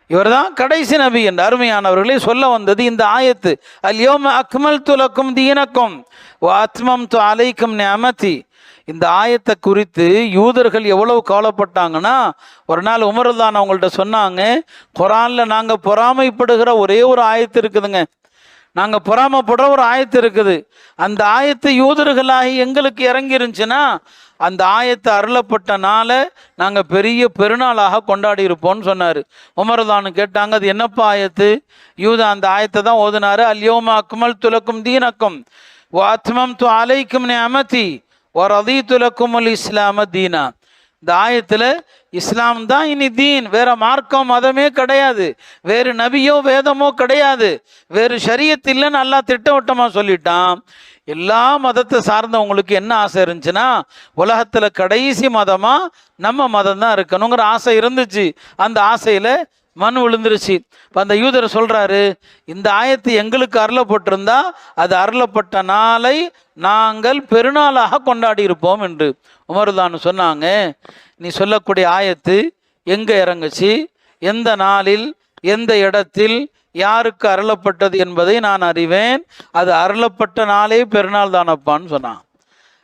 இவர் தான் கடைசி நபி என்று அருமையானவர்களே சொல்ல வந்தது இந்த ஆயத்து. அல்யௌம அக்மல்து லக்கும் தீனக்கும் வ அத்மம்து அலைக்கும் நிஅமதி. இந்த ஆயத்தை குறித்து யூதர்கள் எவ்வளவு கவலைப்பட்டாங்கன்னா, ஒரு நாள் உமர்தான் அவங்கள்ட்ட சொன்னாங்க, குர்ஆனில் நாங்கள் பொறாமைப்படுகிற ஒரே ஒரு ஆயத்து இருக்குதுங்க, நாங்கள் பொறாமைப்படுற ஒரு ஆயத்து இருக்குது, அந்த ஆயத்து யூதர்களாகி எங்களுக்கு இறங்கி இருந்துச்சுன்னா அந்த ஆயத்தை அருளப்பட்ட நாளை நாங்கள் பெரிய பெருநாளாக கொண்டாடி இருப்போம்னு சொன்னார். உமர்தானு கேட்டாங்க, அது என்னப்பா ஆயத்து? யூதா அந்த ஆயத்தை தான் ஓதுனாரு, அல்யௌம அக்மல்து லக்கும் தீனக்கும் வ அத்மம்து அலைக்கும் நிஅமதி வ ரதீது லக்குமுல் இஸ்லாம தீனா. இந்த ஆயத்தில் இஸ்லாம் தான் இனி தீன், வேற மார்க்கம் மதமே கிடையாது, வேறு நபியோ வேதமோ கிடையாது, வேறு ஷரியத் இல்லைன்னு அல்லாஹ் திட்டவட்டமாக சொல்லிட்டான். எல்லா மதத்தை சார்ந்தவங்களுக்கு என்ன ஆசை இருந்துச்சுன்னா, உலகத்தில் கடைசி மதமாக நம்ம மதம் தான் இருக்கணுங்கிற ஆசை இருந்துச்சு. அந்த ஆசையில் மண் விழுந்துருச்சு. இப்போ அந்த யூதர் சொல்கிறாரு, இந்த ஆயத்து எங்களுக்கு அருளப்பட்டிருந்தா அது அருளப்பட்ட நாளை நாங்கள் பெருநாளாக கொண்டாடி இருப்போம் என்று. உமர்தான் சொன்னாங்க, நீ சொல்லக்கூடிய ஆயத்து எங்கே இறங்குச்சு, எந்த நாளில் எந்த இடத்தில் யாருக்கு அருளப்பட்டது என்பதை நான் அறிவேன், அது அருளப்பட்ட நாளே பெருநாள் தானப்பான்னு சொன்னான்.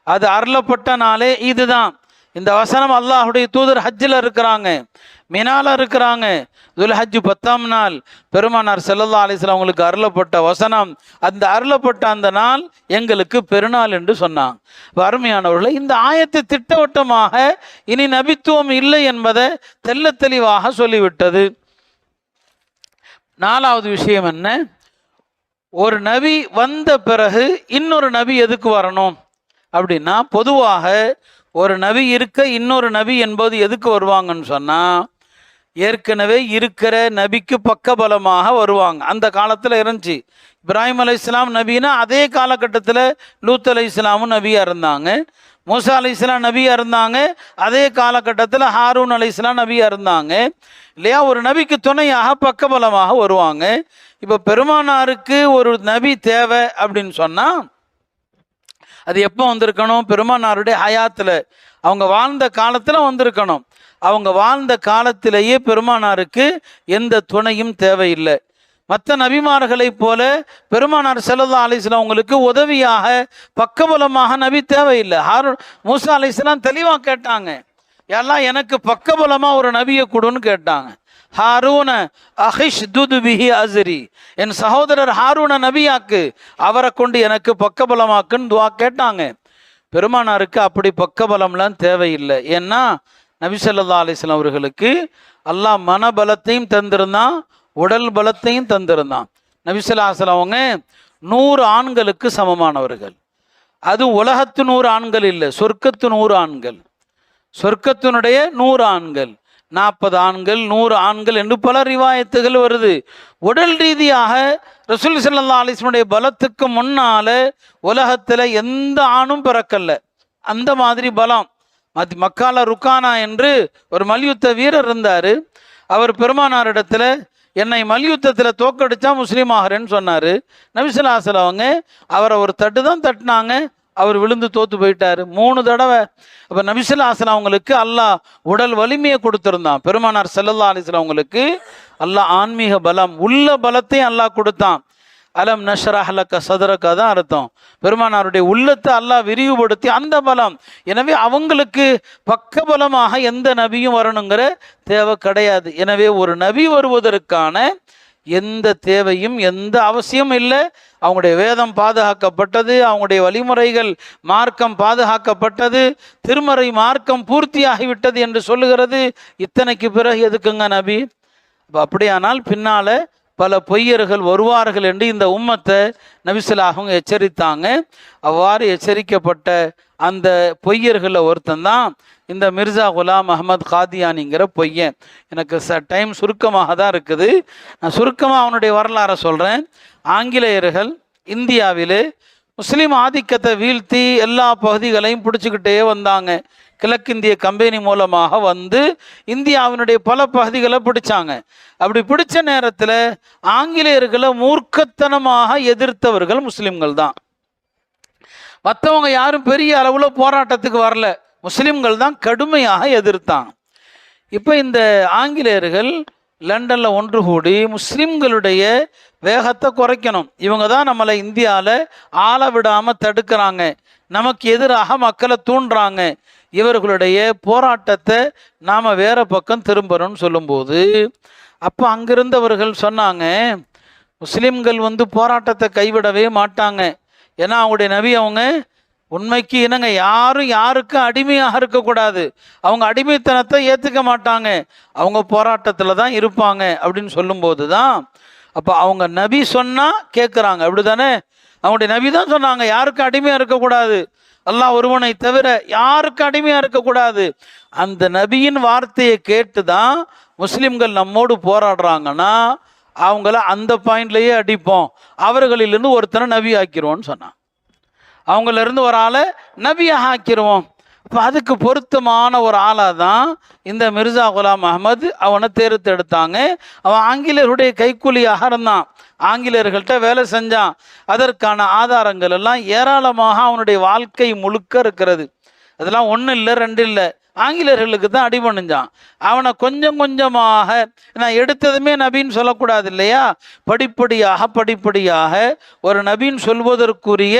அது அருளப்பட்ட நாளே இதுதான். இந்த வசனம் அல்லாஹுடைய தூதர் ஹஜ்ஜில் இருக்கிறாங்க, மினால இருக்கிறாங்க, துல்ஹஜ் 10ஆம் நாள் பெருமானார் ஸல்லல்லாஹு அலைஹி வஸல்லம் அவங்களுக்கு அருளப்பட்ட வசனம், அந்த அருளப்பட்ட அந்த நாள் எங்களுக்கு பெருநாள் என்று சொன்னாங்க. அருமையானவர்களை, இந்த ஆயத்தை திட்டவட்டமாக இனி நபித்துவம் இல்லை என்பதை தெள்ள தெளிவாக சொல்லிவிட்டது. நாலாவது விஷயம் என்ன? ஒரு நபி வந்த பிறகு இன்னொரு நபி எதுக்கு வரணும் அப்படின்னா, பொதுவாக ஒரு நபி இருக்க இன்னொரு நபி என்பது எதுக்கு வருவாங்கன்னு சொன்னால், ஏற்கனவே இருக்கிற நபிக்கு பக்கபலமாக வருவாங்க. அந்த காலத்தில் இருந்துச்சு. இப்ராஹிம் அலைஹிஸ்ஸலாம் நபினா அதே காலகட்டத்தில் லூத் அலைஹிஸ்ஸலாமும் நபியாக இருந்தாங்க, மூசா அலைஹிஸ்ஸலாம் நபியாக இருந்தாங்க, அதே காலகட்டத்தில் ஹாரூன் அலைஹிஸ்ஸலாம் நபியாக இருந்தாங்க இல்லையா? ஒரு நபிக்கு துணையாக பக்கபலமாக வருவாங்க. இப்போ பெருமானாருக்கு ஒரு நபி தேவை அப்படின்னு சொன்னால் அது எப்போ வந்திருக்கணும்? பெருமானாருடைய ஹயாத்தில், அவங்க வாழ்ந்த காலத்தில் வந்திருக்கணும். அவங்க வாழ்ந்த காலத்திலேயே பெருமானாருக்கு எந்த துணையும் தேவையில்லை. மற்ற நபிமார்களைப் போல பெருமானார் ஸல்லல்லாஹு அலைஹி வஸல்லம் அவங்களுக்கு உதவியாக பக்கபலமாக நபி தேவையில்லை. மூசா அலைஹிஸ்ஸலாம் தெளிவாக கேட்டாங்க, எல்லாம் எனக்கு பக்கபலமாக ஒரு நபியை கொடுன்னு கேட்டாங்க. ஹாரூன அஹிஷ் துது பிஹி அஸ்ரி, என் சகோதரர் ஹாரூன நபியாக்கு, அவரை கொண்டு எனக்கு பக்கபலமாக்குன்னு துவா கேட்டாங்க. பெருமானாருக்கு அப்படி பக்கபலம்லாம் தேவையில்லை. ஏன்னா நபி ஸல்லல்லாஹு அலைஹி வஸல்லம் அவர்களுக்கு அல்லாஹ் மனபலத்தையும் தந்திருந்தான், உடல் பலத்தையும் தந்திருந்தான். நபி ஸல்லல்லாஹு அலைஹி வஸல்லம் அவங்க 100 ஆண்களுக்கு சமமானவர்கள். அது உலகத்து 100 ஆண்கள் இல்லை, சொர்க்கத்து 100 ஆண்கள். சொர்க்கத்தினுடைய 100 ஆண்கள், 40 ஆண்கள், 100 ஆண்கள் என்று பல ரிவாயத்துகள் வருது. உடல் ரீதியாக ரசூல் ஸல்லல்லாஹு அலைஹி வஸல்லம் பலத்துக்கு முன்னால உலகத்தில் எந்த ஆணும் பிறக்கல்ல. அந்த மாதிரி பலம். மக்கால ருக்கானா என்று ஒரு மல்யுத்த வீரர் இருந்தார். அவர் பெருமானாரிடத்துல என்னை மல்யுத்தத்தில் தோக்கடிச்சா முஸ்லீம் ஆகிறேன்னு சொன்னார். நபி ஸல்லல்லாஹு அலைஹி வஸல்லம் அவங்க அவரை ஒரு தட்டு தான் தட்டினாங்க, அவர் விழுந்து தோத்து போயிட்டார் 3 தடவை. அப்போ நபி ஸல்லல்லாஹு அலைஹி வஸல்லம் அவங்களுக்கு அல்லாஹ் உடல் வலிமையை கொடுத்துருந்தான். பெருமானார் ஸல்லல்லாஹு அலைஹி வஸல்லம் அவங்களுக்கு அல்லாஹ் ஆன்மீக பலம், உள்ள பலத்தையும் அல்லாஹ் கொடுத்தான். அலம் நஷ்ரஹ் லக சத்ரக தான் அர்த்தம். பெருமானாருடைய உள்ளத்தை அல்லாஹ் விரிவுபடுத்தி அந்த பலம். எனவே அவங்களுக்கு பக்கபலமாக எந்த நபியும் வரணுங்கிற தேவை கிடையாது. எனவே ஒரு நபி வருவதற்கான எந்த தேவையும் எந்த அவசியம் இல்லை. அவங்களுடைய வேதம் பாதுகாக்கப்பட்டது, அவங்களுடைய வழிமுறைகள் மார்க்கம் பாதுகாக்கப்பட்டது, திருமறை மார்க்கம் பூர்த்தியாகிவிட்டது என்று சொல்லுகிறது. இத்தனைக்கு பிறகு எதுக்குங்க நபி? அப்படியானால் பின்னால பல பொய்யர்கள் வருவார்கள் என்று இந்த உம்மத்தை நபி ஸல்லல்லாஹு அலைஹி வஸல்லம் எச்சரித்தாங்க. அவ்வாறு எச்சரிக்கப்பட்ட அந்த பொய்யர்களில் ஒருத்தன் தான் இந்த மிர்சா குலாம் அஹமத் காதியானிங்கிற பொய்யன். எனக்கு டைம் சுருக்கமாக தான் இருக்குது, நான் சுருக்கமாக அவனுடைய வரலாறை சொல்கிறேன். ஆங்கிலேயர்கள் இந்தியாவிலே முஸ்லீம் ஆதிக்கத்தை வீழ்த்தி எல்லா பகுதிகளையும் பிடிச்சிக்கிட்டே வந்தாங்க. கிழக்கிந்திய கம்பெனி மூலமாக வந்து இந்தியாவினுடைய பல பகுதிகளை பிடிச்சாங்க. அப்படி பிடிச்ச நேரத்தில் ஆங்கிலேயர்களை மூர்க்கத்தனமாக எதிர்த்தவர்கள் முஸ்லீம்கள் தான். மற்றவங்க யாரும் பெரிய அளவில் போராட்டத்துக்கு வரல, முஸ்லீம்கள் தான் கடுமையாக எதிர்த்தாங்க. இப்போ இந்த ஆங்கிலேயர்கள் லண்டனில் ஒன்று கூடி முஸ்லீம்களுடைய வேகத்தை குறைக்கணும், இவங்க தான் நம்மளை இந்தியாவில் ஆள விடாமல் தடுக்கிறாங்க, நமக்கு எதிராக மக்களை தூண்டுறாங்க, இவர்களுடைய போராட்டத்தை நாம் வேற பக்கம் திரும்புகிறோம்னு சொல்லும்போது அப்போ அங்கிருந்தவர்கள் சொன்னாங்க, முஸ்லீம்கள் வந்து போராட்டத்தை கைவிடவே மாட்டாங்க. ஏன்னா அவங்களுடைய நபி அவங்க உண்மைக்கு என்னங்க யாரும் யாருக்கும் அடிமையாக இருக்கக்கூடாது, அவங்க அடிமைத்தனத்தை ஏற்றுக்க மாட்டாங்க, அவங்க போராட்டத்தில் தான் இருப்பாங்க அப்படின்னு சொல்லும்போது தான் அப்போ அவங்க நபி சொன்னால் கேட்குறாங்க. அப்படி தானே? அவங்களுடைய நபி தான் சொன்னாங்க யாருக்கும் அடிமையாக இருக்கக்கூடாது, அல்லாஹ் ஒருவனை தவிர யாருக்கும் அடிமையாக இருக்கக்கூடாது. அந்த நபியின் வார்த்தையை கேட்டு தான் முஸ்லீம்கள் நம்மோடு போராடுறாங்கன்னா அவங்கள அந்த பாயிண்ட்லேயே அடிப்போம், அவர்களிலிருந்து ஒருத்தனை நபி ஆக்கிடுவோன்னு சொன்னான். அவங்களிருந்து ஒரு ஆளை நபியாக ஆக்கிடுவோம். இப்போ அதுக்கு பொருத்தமான ஒரு ஆளாக தான் இந்த மிர்சா குலாம் அஹமது அவனை தேர்ந்தெடுத்தாங்க. அவன் ஆங்கிலேயருடைய கைக்கூலியாக இருந்தான், ஆங்கிலேயர்கள்ட்ட வேலை செஞ்சான். அதற்கான ஆதாரங்கள் எல்லாம் ஏராளமாக அவனுடைய வாழ்க்கை முழுக்க இருக்கிறது. அதெல்லாம் 1 இல்லை 2 இல்லை, ஆங்கிலேயர்களுக்கு தான் அடிபணிஞ்சான். அவனை கொஞ்சம் கொஞ்சமாக, நான் எடுத்ததுமே நபின்னு சொல்லக்கூடாது இல்லையா, படிப்படியாக ஒரு நபின்னு சொல்வதற்குரிய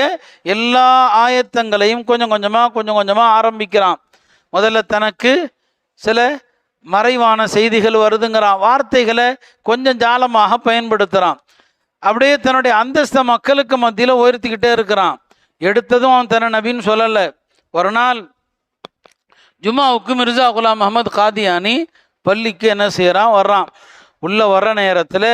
எல்லா ஆயத்தங்களையும் கொஞ்சம் கொஞ்சமாக ஆரம்பிக்கிறான். முதல்ல தனக்கு சில மறைவான செய்திகள் வருதுங்கிறான், வார்த்தைகளை கொஞ்சம் ஜாலமாக பயன்படுத்துகிறான். அப்படியே தன்னுடைய அந்தஸ்த மக்களுக்கு மத்தியில் உயர்த்திக்கிட்டே இருக்கிறான். எடுத்ததும் அவன் தன்னை நபின்னு சொல்லலை. ஒரு நாள் ஜும்மாவுக்கு மிர்சா குலாம் அஹமத் காதியானி பள்ளிக்கு என்ன செய்கிறான், வர்றான். உள்ளே வர்ற நேரத்தில்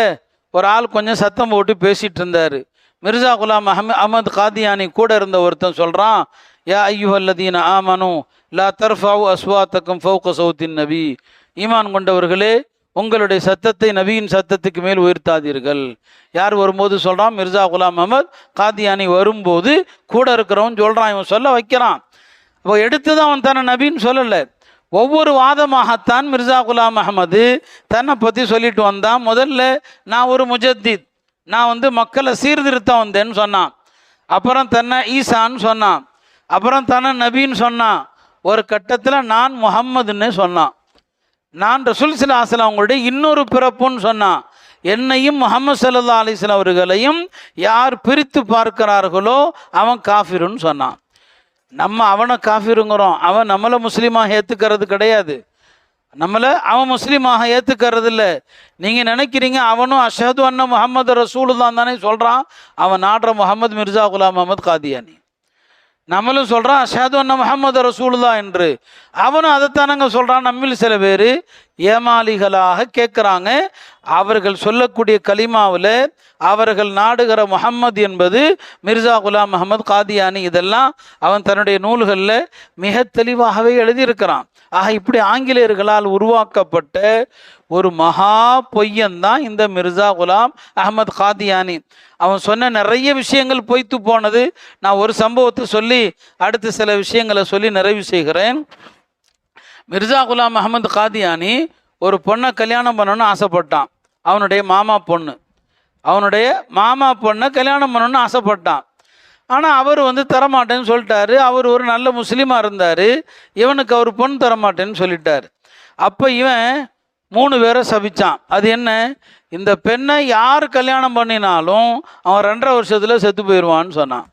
ஒரு ஆள் கொஞ்சம் சத்தம் போட்டு பேசிகிட்டு இருந்தார். மிர்சா குலாம் அஹமத் காதியானி கூட இருந்த ஒருத்தன் சொல்கிறான், யா ஐயுஹல்லதீன ஆமனு லா தர்ஃபவு அஸ்வாத்தக்கும் ஃபௌக சௌத்தின் நபி, ஈமான் கொண்டவர்களே உங்களுடைய சத்தத்தை நபியின் சத்தத்துக்கு மேல் உயர்த்தாதீர்கள். யார் வரும்போது சொல்கிறான், மிர்சா குலாம் அஹமத் காதியானி வரும்போது கூட இருக்கிறவன் சொல்கிறான், இவன் சொல்ல வைக்கிறான். இப்போ எடுத்துதான் அவன் தன்னை நபின்னு சொல்லலை, ஒவ்வொரு வாதமாகத்தான் மிர்சா குலாம் அஹமது தன்னை பற்றி சொல்லிட்டு வந்தான். முதல்ல நான் ஒரு முஜத்தித், நான் வந்து மக்களை சீர்திருத்த வந்தேன்னு சொன்னான். அப்புறம் தன்னை ஈசான்னு சொன்னான். அப்புறம் தன்னை நபின்னு சொன்னான். ஒரு கட்டத்தில் நான் முஹம்மதுன்னு சொன்னான். நான் ரசூல் ஸல்லல்லாஹு அலைஹி வஸல்லம் அவங்களுடைய இன்னொரு பிறப்புன்னு சொன்னான். என்னையும் முஹம்மது ஸல்லல்லாஹு அலைஹி வஸல்லம் அவர்களையும் யார் பிரித்து பார்க்கிறார்களோ அவன் காஃபிருன்னு சொன்னான். நம்ம அவனை காஃபிருங்கிறோம், அவன் நம்மளை முஸ்லீமாக ஏற்றுக்கிறது கிடையாது. நம்மளை அவன் முஸ்லீமாக ஏற்றுக்கிறது இல்லை. நீங்கள் நினைக்கிறீங்க அவனும் அஷ்ஹது அன்ன முஹம்மது ரசூலுல்லாஹ் தானே சொல்கிறான், அவன் நாடுற முகமது மிர்சா குலாம் முகமது காதியானி. நம்மளும் சொல்கிறான் அஷ்ஹது அன்ன முஹம்மது ரசூலுல்லாஹ் என்று, அவனும் அதைத்தானங்க சொல்கிறான். நம்மில் சில பேர் ஏமாளிகளாக கேட்குறாங்க. அவர்கள் சொல்லக்கூடிய கலிமாவில் அவர்கள் நாடுகிற முஹம்மது என்பது மிர்சா குலாம் முகமது காதியானி. இதெல்லாம் அவன் தன்னுடைய நூல்களில் மிக தெளிவாகவே எழுதியிருக்கிறான். ஆக இப்படி ஆங்கிலேயர்களால் உருவாக்கப்பட்ட ஒரு மகா பொய்யன்தான் இந்த மிர்சா குலாம் அஹமது காதியானி. அவன் சொன்ன நிறைய விஷயங்கள் பொய்த்து போனது. நான் ஒரு சம்பவத்தை சொல்லி அடுத்து சில விஷயங்களை சொல்லி நிறைவு செய்கிறேன். மிர்சா குலாம் அஹமது காதியானி ஒரு பொண்ணை கல்யாணம் பண்ணணும்னு ஆசைப்பட்டான். அவனுடைய மாமா பொண்ணை கல்யாணம் பண்ணணும்னு ஆசைப்பட்டான். ஆனால் அவர் தரமாட்டேன்னு சொல்லிட்டாரு. அவர் ஒரு நல்ல முஸ்லீமாக இருந்தார். இவனுக்கு அவர் பொண்ணு தரமாட்டேன்னு சொல்லிட்டார். அப்போ இவன் 3 பேரை சபிச்சான். அது என்ன? இந்த பெண்ணை யார் கல்யாணம் பண்ணினாலும் அவன் 2.5 வருஷத்தில் செத்து போயிடுவான்னு சொன்னான்.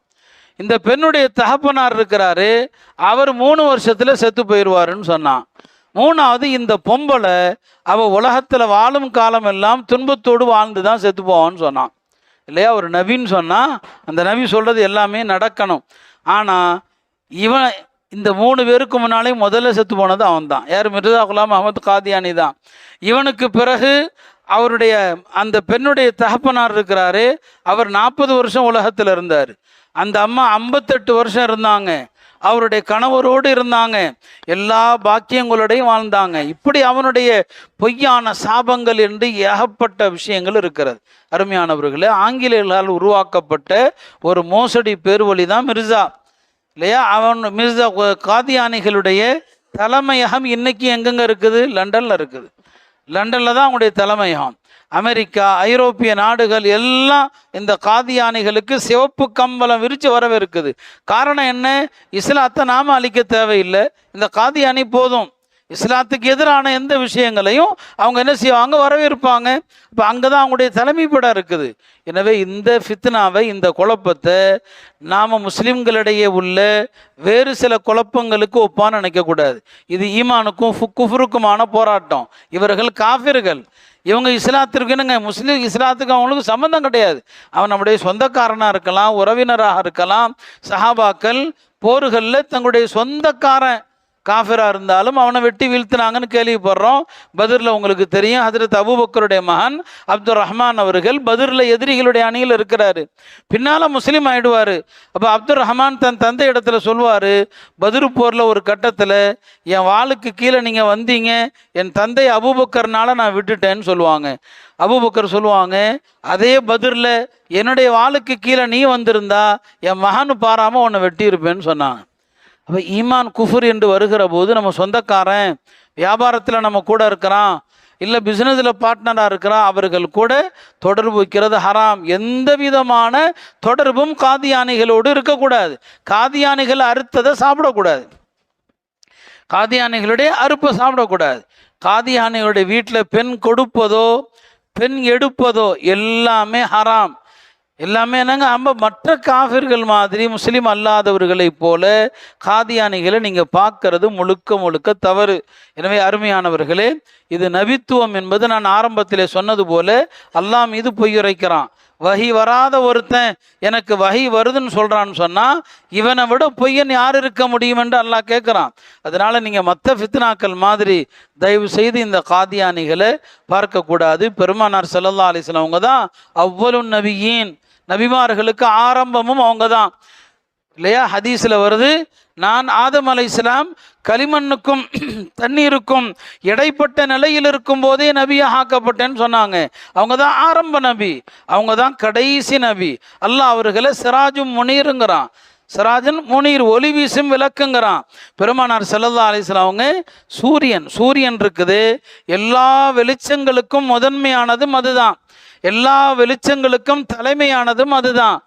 இந்த பெண்ணுடைய தகப்பனார் இருக்கிறாரு, அவர் 3 வருஷத்தில் செத்து போயிடுவாருன்னு சொன்னான். 3வது இந்த பொம்பளை அவள் உலகத்தில் வாழும் காலம் எல்லாம் துன்பத்தோடு வாழ்ந்து தான் செத்து போவான்னு சொன்னான். இல்லையா? ஒரு நபின்னு சொன்னால் அந்த நபி சொல்கிறது எல்லாமே நடக்கணும். ஆனால் இவன் இந்த 3 பேருக்கு முன்னாலே முதல்ல செத்து போனது அவன் தான். யார்? மிர்சா குலாம் அஹமது காதியானி தான். இவனுக்கு பிறகு அவருடைய அந்த பெண்ணுடைய தகப்பனார் இருக்கிறாரு, அவர் 40 வருஷம் உலகத்தில் இருந்தார். அந்த அம்மா 58 வருஷம் இருந்தாங்க. அவருடைய கணவரோடு இருந்தாங்க. எல்லா பாக்கியங்களோடையும் வாழ்ந்தாங்க. இப்படி அவனுடைய பொய்யான சாபங்கள் என்று ஏகப்பட்ட விஷயங்கள் இருக்கிறது. அருமையானவர்களே, ஆங்கிலேயர்களால் உருவாக்கப்பட்ட ஒரு மோசடி பேர்வழி தான் மிர்சா. இல்லையா? மிர்சா காதியானிகளுடைய தலைமையகம் இன்னைக்கு எங்கெங்க இருக்குது? லண்டனில் இருக்குது. லண்டனில் தான் அவங்களுடைய தலைமையகம். அமெரிக்கா, ஐரோப்பிய நாடுகள் எல்லாம் இந்த காதியானிகளுக்கு சிவப்பு கம்பளம் விரித்து வரவேற்குது. காரணம் என்ன? இஸ்லாத்தை நாம அழிக்க தேவையில்லை, இந்த காதியானி போதும். இஸ்லாத்துக்கு எதிரான எந்த விஷயங்களையும் அவங்க என்ன செய்வாங்க? வரவேற்பாங்க. இப்போ அங்கே தான் அவங்களுடைய தலைமைப்படம் இருக்குது. எனவே இந்த ஃபித்னாவை, இந்த குழப்பத்தை நாம் முஸ்லீம்களிடையே உள்ள வேறு சில குழப்பங்களுக்கு ஒப்பான்னு நினைக்கக்கூடாது. இது ஈமானுக்கும் குஃபருக்குமான போராட்டம். இவர்கள் காஃபிர்கள். இவங்க இஸ்லாத்திற்கு என்னங்க? முஸ்லீம் இஸ்லாத்துக்கு அவங்களுக்கு சம்மந்தம் கிடையாது. அவன் நம்முடைய சொந்தக்காரனாக இருக்கலாம், உறவினராக இருக்கலாம். சஹாபாக்கள் போர்களில் தங்களுடைய சொந்தக்காரன் காஃபிராக இருந்தாலும் அவனை வெட்டி வீழ்த்தினாங்கன்னு கேள்விப்படுறோம். பத்ரில் உங்களுக்கு தெரியும், ஹஜ்ரத் அபூபக்கருடைய மகன் அப்துல் ரஹ்மான் அவர்கள் பத்ரில் எதிரிகளுடைய அணியில் இருக்கிறாரு. பின்னால் முஸ்லீம் ஆகிடுவார். அப்போ அப்துல் ரஹ்மான் தன் தந்தை இடத்துல சொல்லுவார், பத்ரு போரில் ஒரு கட்டத்தில் என் வாளுக்கு கீழே நீங்கள் வந்தீங்க, என் தந்தை அபூபக்கர்னால நான் விட்டுட்டேன்னு சொல்லுவாங்க. அபூபக்கர் சொல்லுவாங்க, அதே பத்ரில் என்னுடைய வாளுக்கு கீழே நீ வந்திருந்தா என் மகனு பாராமல் உன்னை வெட்டியிருப்பேன்னு சொன்னாங்க. அப்போ ஈமான் குஃபுர் என்று வருகிற போது நம்ம சொந்தக்காரன், வியாபாரத்தில் நம்ம கூட இருக்கிறான், இல்லை பிஸ்னஸில் பார்ட்னராக இருக்கிறான், அவர்கள் கூட தொடர்பு வைக்கிறது ஹராம். எந்த விதமான தொடர்பும் காதியானிகளோடு இருக்கக்கூடாது. காதியானிகள் அறுத்ததை சாப்பிடக்கூடாது. காதியானிகளுடைய அறுப்பை சாப்பிடக்கூடாது. காதியானிகளுடைய வீட்டில் பெண் கொடுப்பதோ பெண் எடுப்பதோ எல்லாமே ஹராம். எல்லாமே என்னங்க? மற்ற காஃபிர்கள் மாதிரி முஸ்லீம் அல்லாதவர்களைப் போல காதியானிகளை நீங்கள் பார்க்கறது முழுக்க முழுக்க தவறு. எனவே அருமையானவர்களே, இது நபித்துவம் என்பது நான் ஆரம்பத்திலே சொன்னது போல அல்லாஹ் மீது பொய்யுரைக்கிறான். வஹி வராத ஒருத்தன் எனக்கு வஹி வருதுன்னு சொல்கிறான்னு சொன்னால் இவனை விட பொய்யன் யார் இருக்க முடியும் என்று அல்லாஹ் கேட்குறான். அதனால் நீங்கள் மற்ற ஃபித்னாக்கள் மாதிரி தயவு செய்து இந்த காதியானிகளை பார்க்கக்கூடாது. பெருமானார் ஸல்லல்லாஹு அலைஹி வஸல்லம் அவங்க தான் அவ்வலுன் நபியீன், நபிமார்களுக்கு ஆரம்பமும் அவங்க தான். இல்லையா? ஹதீஸில் வருது, நான் ஆதம் அலைஹிஸ்ஸலாம் களிமண்ணுக்கும் தண்ணீருக்கும் இடைப்பட்ட நிலையில் இருக்கும் போதே நபியாக ஆக்கப்பட்டேன்னு சொன்னாங்க. அவங்க தான் ஆரம்ப நபி, அவங்க தான் கடைசி நபி. அல்லாஹ் அவர்களை சிராஜும் முனீருங்கிறான். சிராஜன் முனீர், ஒளி வீசும் விளக்குங்கிறான். பெருமானார் ஸல்லல்லாஹு அலைஹி வஸல்லம் அவங்க சூரியன் இருக்குது, எல்லா வெளிச்சங்களுக்கும் முதன்மையானதும் அதுதான், எல்லா வெளிச்சங்களுக்கும் தலைமையானதும் அதுதான்.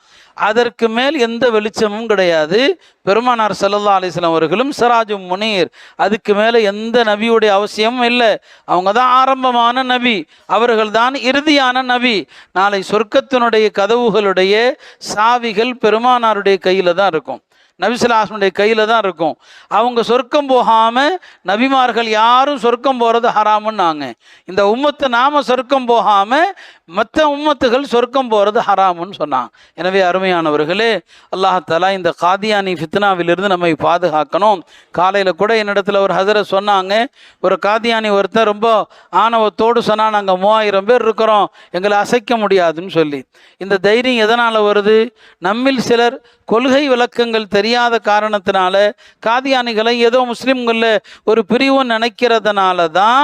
அதற்கு மேல் எந்த வெளிச்சமும் கிடையாது. பெருமானார் ஸல்லல்லாஹு அலைஹி வஸல்லம் அவர்களும் சிராஜும் முனீர், அதுக்கு மேலே எந்த நபியுடைய அவசியமும் இல்லை. அவங்க தான் ஆரம்பமான நபி, அவர்கள் தான் இறுதியான நபி. நாளை சொர்க்கத்தினுடைய கதவுகளுடைய சாவிகள் பெருமானாருடைய கையில் தான் இருக்கும். நபிசுல்லாஸ்முடைய கையில் தான் இருக்கும். அவங்க சொர்க்கம் போகாமல் நபிமார்கள் யாரும் சொர்க்கம் போகிறது ஹராமுன்னாங்க. இந்த உம்மத்தை நாம் சொர்க்கம் போகாமல் மற்ற உம்மத்துகள் சொர்க்கம் போகிறது ஹராமுன்னு சொன்னாங்க. எனவே அருமையானவர்களே, அல்லாஹாலா இந்த காதியானி ஃபித்னாவிலிருந்து நம்மை பாதுகாக்கணும். காலையில் கூட என்னிடத்துல ஒரு ஹசரத் சொன்னாங்க, ஒரு காதியானி ஒருத்தர் ரொம்ப ஆணவத்தோடு சொன்னால் நாங்கள் 3000 பேர் இருக்கிறோம், எங்களை அசைக்க முடியாதுன்னு சொல்லி. இந்த தைரியம் எதனால் வருது? நம்மில் சிலர் கொள்கை விளக்கங்கள் தெரியாத காரணத்தினால காதியானிகளை ஏதோ முஸ்லிம்களில் ஒரு பிரிவு நினைக்கிறதுனால தான்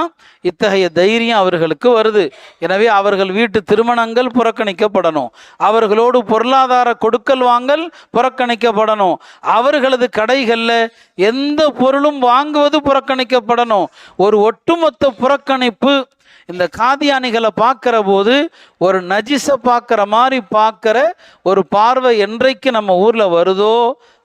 இத்தகைய தைரியம் அவர்களுக்கு வருது. எனவே அவர்கள் வீட்டு திருமணங்கள் புறக்கணிக்கப்படணும், அவர்களோடு பொருளாதார கொடுக்கல் வாங்கல் புறக்கணிக்கப்படணும், அவர்களது கடைகளில் எந்த பொருளும் வாங்குவது புறக்கணிக்கப்படணும். ஒரு ஒட்டுமொத்த புறக்கணிப்பு. இந்த காதியானிகளை பார்க்குற போது ஒரு நஜிஸை பார்க்குற மாதிரி பார்க்குற ஒரு பார்வை என்றைக்கு நம்ம ஊரில் வருதோ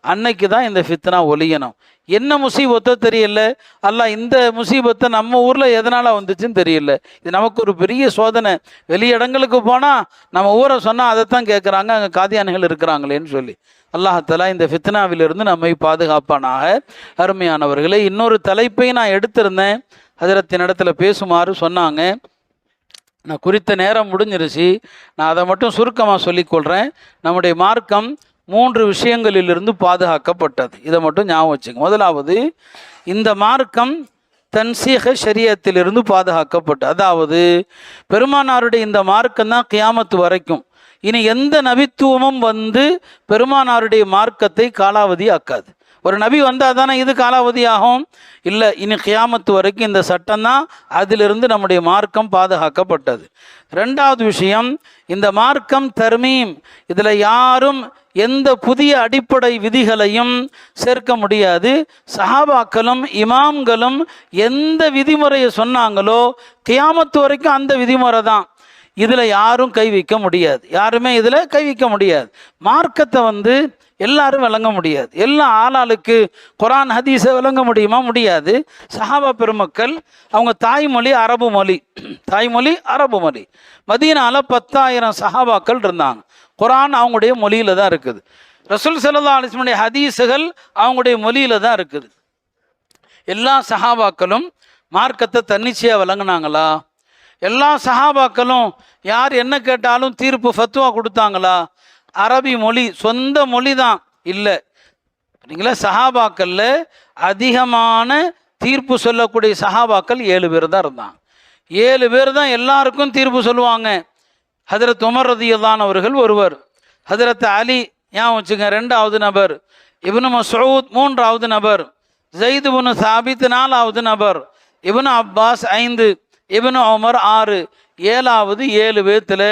அன்னைக்கு தான் இந்த ஃபித்னா ஒழியணும். என்ன முசீபத்தோ தெரியல, அல்லாஹ் இந்த முசீபத்தை நம்ம ஊரில் எதனால் வந்துச்சுன்னு தெரியல. இது நமக்கு ஒரு பெரிய சோதனை. வெளி இடங்களுக்கு போனால் நம்ம ஊரை சொன்னால் அதைத்தான் கேட்குறாங்க, அங்கே காதியானிகள் இருக்கிறாங்களேன்னு சொல்லி. அல்லாஹாலா இந்த ஃபித்னாவிலிருந்து நம்மை பாதுகாப்பானாக. அருமையானவர்களே, இன்னொரு தலைப்பை நான் எடுத்திருந்தேன், ஹஜரத்தின் இடத்துல பேசுமாறு சொன்னாங்க. நான் குறித்த நேரம் முடிஞ்சிருச்சு, நான் அதை மட்டும் சுருக்கமாக சொல்லிக்கொள்கிறேன். நம்முடைய மார்க்கம் 3 விஷயங்களிலிருந்து பாதுகாக்கப்பட்டது. இதை மட்டும் ஞாபகம் வச்சுங்க. முதலாவது, இந்த மார்க்கம் தன்சீக ஷரியத்திலிருந்து பாதுகாக்கப்பட்டது. அதாவது பெருமானாருடைய இந்த மார்க்கம் தான் கியாமத்து வரைக்கும். இனி எந்த நபித்துவமும் வந்து பெருமானாருடைய மார்க்கத்தை காலாவதி ஆக்காது. ஒரு நபி வந்தால் தானே இது காலாவதி ஆகும்? இல்லை, இனி கியாமத்து வரைக்கும் இந்த சட்டம் தான், அதிலிருந்து நம்முடைய மார்க்கம் பாதுகாக்கப்பட்டது. 2வது விஷயம், இந்த மார்க்கம் தர்மீம். இதில் யாரும் எந்த புதிய அடிப்படை விதிகளையும் சேர்க்க முடியாது. சஹாபாக்களும் இமாம்களும் எந்த விதிமுறையை சொன்னாங்களோ கியாமத்து வரைக்கும் அந்த விதிமுறை தான். இதில் யாரும் கை வைக்க முடியாது, யாருமே இதில் கை வைக்க முடியாது. மார்க்கத்தை எல்லாரும் விளங்க முடியாது. எல்லா ஆளாளுக்கு குரான் ஹதீஸை விளங்க முடியுமா? முடியாது. சஹாபா பெருமக்கள் அவங்க தாய்மொழி அரபு மொழி, தாய்மொழி அரபு மொழி. மதீனால 10,000 சஹாபாக்கள் இருந்தாங்க. குரான் அவங்களுடைய மொழியில தான் இருக்குது. ரசூல் ஸல்லல்லாஹு அலைஹி வஸல்லம் ஹதீஸுகள் அவங்களுடைய மொழியில தான் இருக்குது. எல்லா சஹாபாக்களும் மார்க்கத்தை தன்னிச்சையாக விளங்குனாங்களா? எல்லா சஹாபாக்களும் யார் என்ன கேட்டாலும் தீர்ப்பு ஃபத்வா கொடுத்தாங்களா? அரபி மொழி சொந்த மொழி தான் இல்லை. சரிங்களா? சஹாபாக்களில் அதிகமான தீர்ப்பு சொல்லக்கூடிய சஹாபாக்கள் 7 பேர் தான் இருந்தாங்க. 7 பேர் தான் எல்லாருக்கும் தீர்ப்பு சொல்லுவாங்க. ஹஜரத் உமர் ரலியல்லாஹு அவர்கள் ஒருவர், ஹஜரத் அலி ஞாபகம் வச்சுங்க 2வது நபர், இப்னு மஸ்ஊத் 3வது நபர், ஸைத் இப்னு சாபித் 4வது நபர், இப்னு அப்பாஸ் 5, இப்னு உமர் 6, 7வது 7 பேர்த்தில்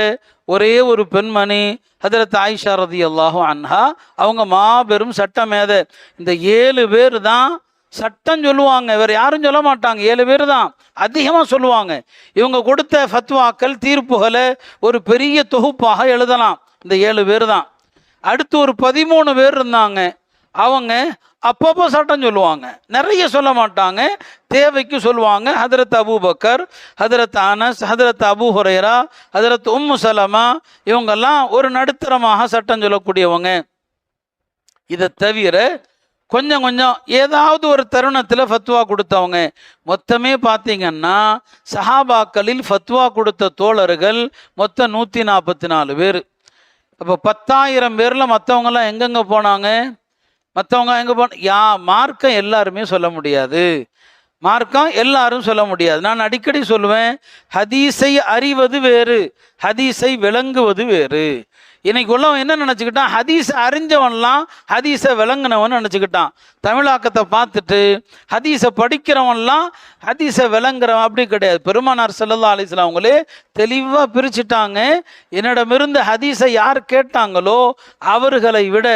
ஒரே ஒரு பெண்மணி ஹஜரத் ஆயிஷா ரலியல்லாஹு அன்ஹா. அவங்க மாபெரும் சட்டமேதை. இந்த 7 பேர் தான் சட்டம் சொல்லுவாங்க, வேறு யாரும் சொல்ல மாட்டாங்க. 7 பேர் தான் அதிகமாக சொல்லுவாங்க. இவங்க கொடுத்த ஃபத்வாக்கள் தீர்ப்புகளை ஒரு பெரிய தொகுப்பாக எழுதலாம். இந்த 7 பேர் தான். அடுத்து ஒரு 13 பேர் இருந்தாங்க. அவங்க அப்பப்போ சட்டம் சொல்லுவாங்க, நிறைய சொல்ல மாட்டாங்க, தேவைக்கு சொல்லுவாங்க. ஹதரத் அபூபக்கர், ஹதரத் அனஸ், ஹதரத் அபூ ஹுரைரா, ஹதரத் உம்மு சலமா, இவங்கெல்லாம் ஒரு நடுத்தரமாக சட்டம் சொல்லக்கூடியவங்க. இதை தவிர கொஞ்சம் கொஞ்சம் ஏதாவது ஒரு தருணத்தில் ஃபத்வா கொடுத்தவங்க. மொத்தமே பார்த்தீங்கன்னா சஹாபாக்களில் ஃபத்வா கொடுத்த தோழர்கள் மொத்தம் 144 பேர். அப்போ 10,000 பேரில் மற்றவங்கெல்லாம் எங்கெங்கே போனாங்க? மற்றவங்க எங்கே மார்க்கம் எல்லாருமே சொல்ல முடியாது, மார்க்கம் எல்லாரும் சொல்ல முடியாது. நான் அடிக்கடி சொல்லுவேன், ஹதீஸை அறிவது வேறு, ஹதீஸை விளங்குவது வேறு. இன்னைக்கு உள்ளவன் என்ன நினச்சிக்கிட்டான்? ஹதீஸை அறிஞ்சவன்லாம் ஹதீஸை விளங்குனவன் நினச்சிக்கிட்டான். தமிழாக்கத்தை பார்த்துட்டு ஹதீஸை படிக்கிறவன்லாம் ஹதீஸை விளங்குறவன். அப்படி கிடையாது. பெருமானார் ஸல்லல்லாஹு அலைஹி வஸல்லம் அவங்களே தெளிவாக பிரிச்சுட்டாங்க. என்னிடமிருந்து ஹதீஸை யார் கேட்டாங்களோ அவர்களை விட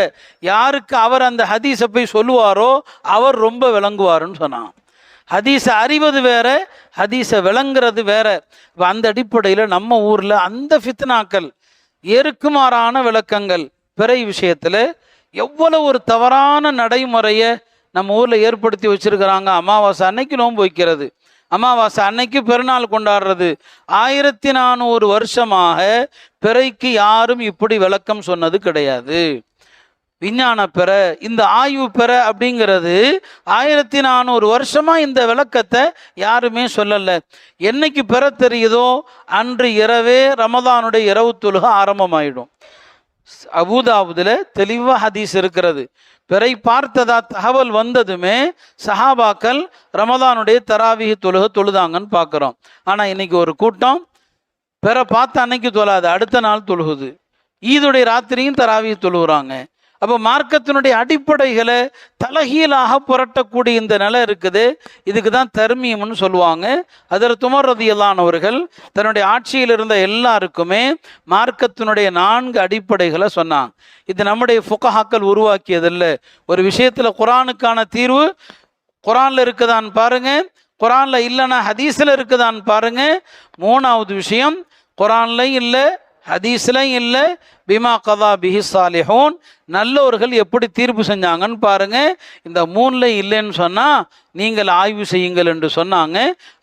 யாருக்கு அவர் அந்த ஹதீஸை போய் சொல்லுவாரோ அவர் ரொம்ப விளங்குவாருன்னு சொன்னான். ஹதீஸை அறிவது வேற, ஹதீஸை விளங்குறது வேற. அந்த அடிப்படையில் நம்ம ஊரில் அந்த ஃபித்னாக்கள், ஏறுக்குமாறான விளக்கங்கள், பிறை விஷயத்தில் எவ்வளோ ஒரு தவறான நடைமுறையை நம்ம ஊரில் ஏற்படுத்தி வச்சுருக்கிறாங்க. அமாவாசை அன்னைக்கு நோன்பு வைக்கிறது, அமாவாசை அன்னைக்கு பெருநாள் கொண்டாடுறது. 1400 வருஷமாக பிறைக்கு யாரும் இப்படி விளக்கம் சொன்னது கிடையாது. விஞ்ஞான பெற, இந்த ஆய்வு பெற அப்படிங்கிறது 1400 வருஷமா இந்த விளக்கத்தை யாருமே சொல்லலை. என்னைக்கு பெற தெரியுதோ அன்று இரவே ரமதானுடைய இரவு தொழுகை ஆரம்பமாயிடும். அபூதாவுதுல தெளிவாக ஹதீஸ் இருக்கிறது. பிறை பார்த்ததா தகவல் வந்ததுமே சஹாபாக்கள் ரமதானுடைய தராவிஹ் தொழுகை தொழுதாங்கன்னு பார்க்குறோம். ஆனால் இன்னைக்கு ஒரு கூட்டம் பிற பார்த்த அன்னைக்கு தொழாது, அடுத்த நாள் தொழுகுது. ஈதுடைய ராத்திரியும் தராவிஹ் தொழுகிறாங்க. அப்போ மார்க்கத்தினுடைய அடிப்படைகளை தலகீழாக புரட்டக்கூடிய இந்த நிலை இருக்குது. இதுக்கு தான் தர்மீம்னு சொல்லுவாங்க. ஹஜ்ரத் உமர் ரலியல்லாஹு அவர்கள் தன்னுடைய ஆட்சியில் இருந்த எல்லாருக்குமே மார்க்கத்தினுடைய 4 அடிப்படைகளை சொன்னாங்க. இது நம்முடைய ஃபுகஹாக்கள் உருவாக்கியதில்லை. ஒரு விஷயத்தில் குரானுக்கான தீர்வு குரானில் இருக்குதான்னு பாருங்க, குரானில் இல்லைன்னா ஹதீஸில் இருக்குதான்னு பாருங்க. 3வது விஷயம், குரான்லையும் இல்லை ஹதீஸ்லையும் இல்லை, பிமா கதா பிஹி சாலிஹூன், நல்லோர்கள் எப்படி தீர்ப்பு செஞ்சாங்கன்னு பாருங்க. இந்த 3ல இல்லைன்னு சொன்னால் நீங்கள் ஆய்வு செய்யுங்கள் என்று சொன்னாங்க.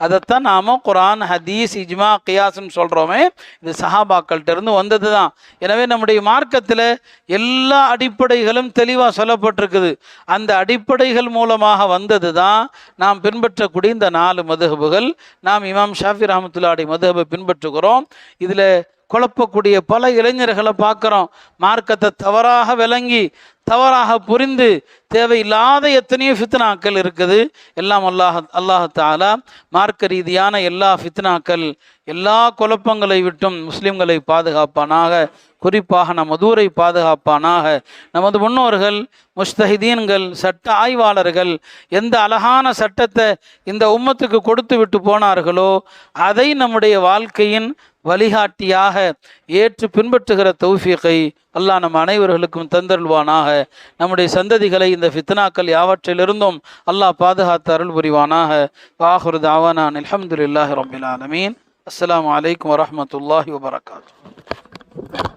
அதைத்தான் நாம் குரான், ஹதீஸ், இஜ்மா, கியாஸ்ன்னு சொல்கிறோமே. இது சஹாபாக்கள்கிட்ட இருந்து வந்தது தான். எனவே நம்முடைய மார்க்கத்தில் எல்லா அடிப்படைகளும் தெளிவாக சொல்லப்பட்டிருக்குது. அந்த அடிப்படைகள் மூலமாக வந்தது தான் நாம் பின்பற்றக்கூடிய இந்த 4 மதுஹபுகள். நாம் இமாம் ஷாஃபி ரஹ்மத்துல்லாஹி மதுஹபை பின்பற்றுகிறோம். இதில் குழப்பக்கூடிய பல இளைஞர்களை பார்க்குறோம். மார்க்கத்தை தவறாக விளங்கி தவறாக புரிந்து தேவையில்லாத எத்தனையோ ஃபித்னாக்கள் இருக்குது. எல்லாம் அல்லாஹ் தஆலா மார்க்க ரீதியான எல்லா ஃபித்னாக்கள், எல்லா குழப்பங்களை விட்டும் முஸ்லிம்களை பாதுகாப்பானாக. குறிப்பாக நமது ஊரை பாதுகாப்பானாக. நமது முன்னோர்கள் முஸ்தஹிதீன்கள், சட்ட ஆய்வாளர்கள் எந்த அழகான சட்டத்தை இந்த உம்மத்துக்கு கொடுத்து விட்டு போனார்களோ அதை நம்முடைய வாழ்க்கையின் வழிகாட்டியாக ஏற்று பின்பற்றுகிற தௌஃபீகை அல்லாஹ் நம் அனைவர்களுக்கும் தந்தருள்வானாக. நம்முடைய சந்ததிகளை இந்த ஃபித்னாக்கள் யாவற்றிலிருந்தும் அல்லாஹ் பாதுகாத்து அருள் புரிவானாக. வாஹிரு தாவானா அல்ஹம்துலில்லாஹி ரப்பில் ஆலமீன். அஸ்ஸலாமு அலைக்கும் வரஹ்மத்துல்லாஹி வபரகாத்துஹு.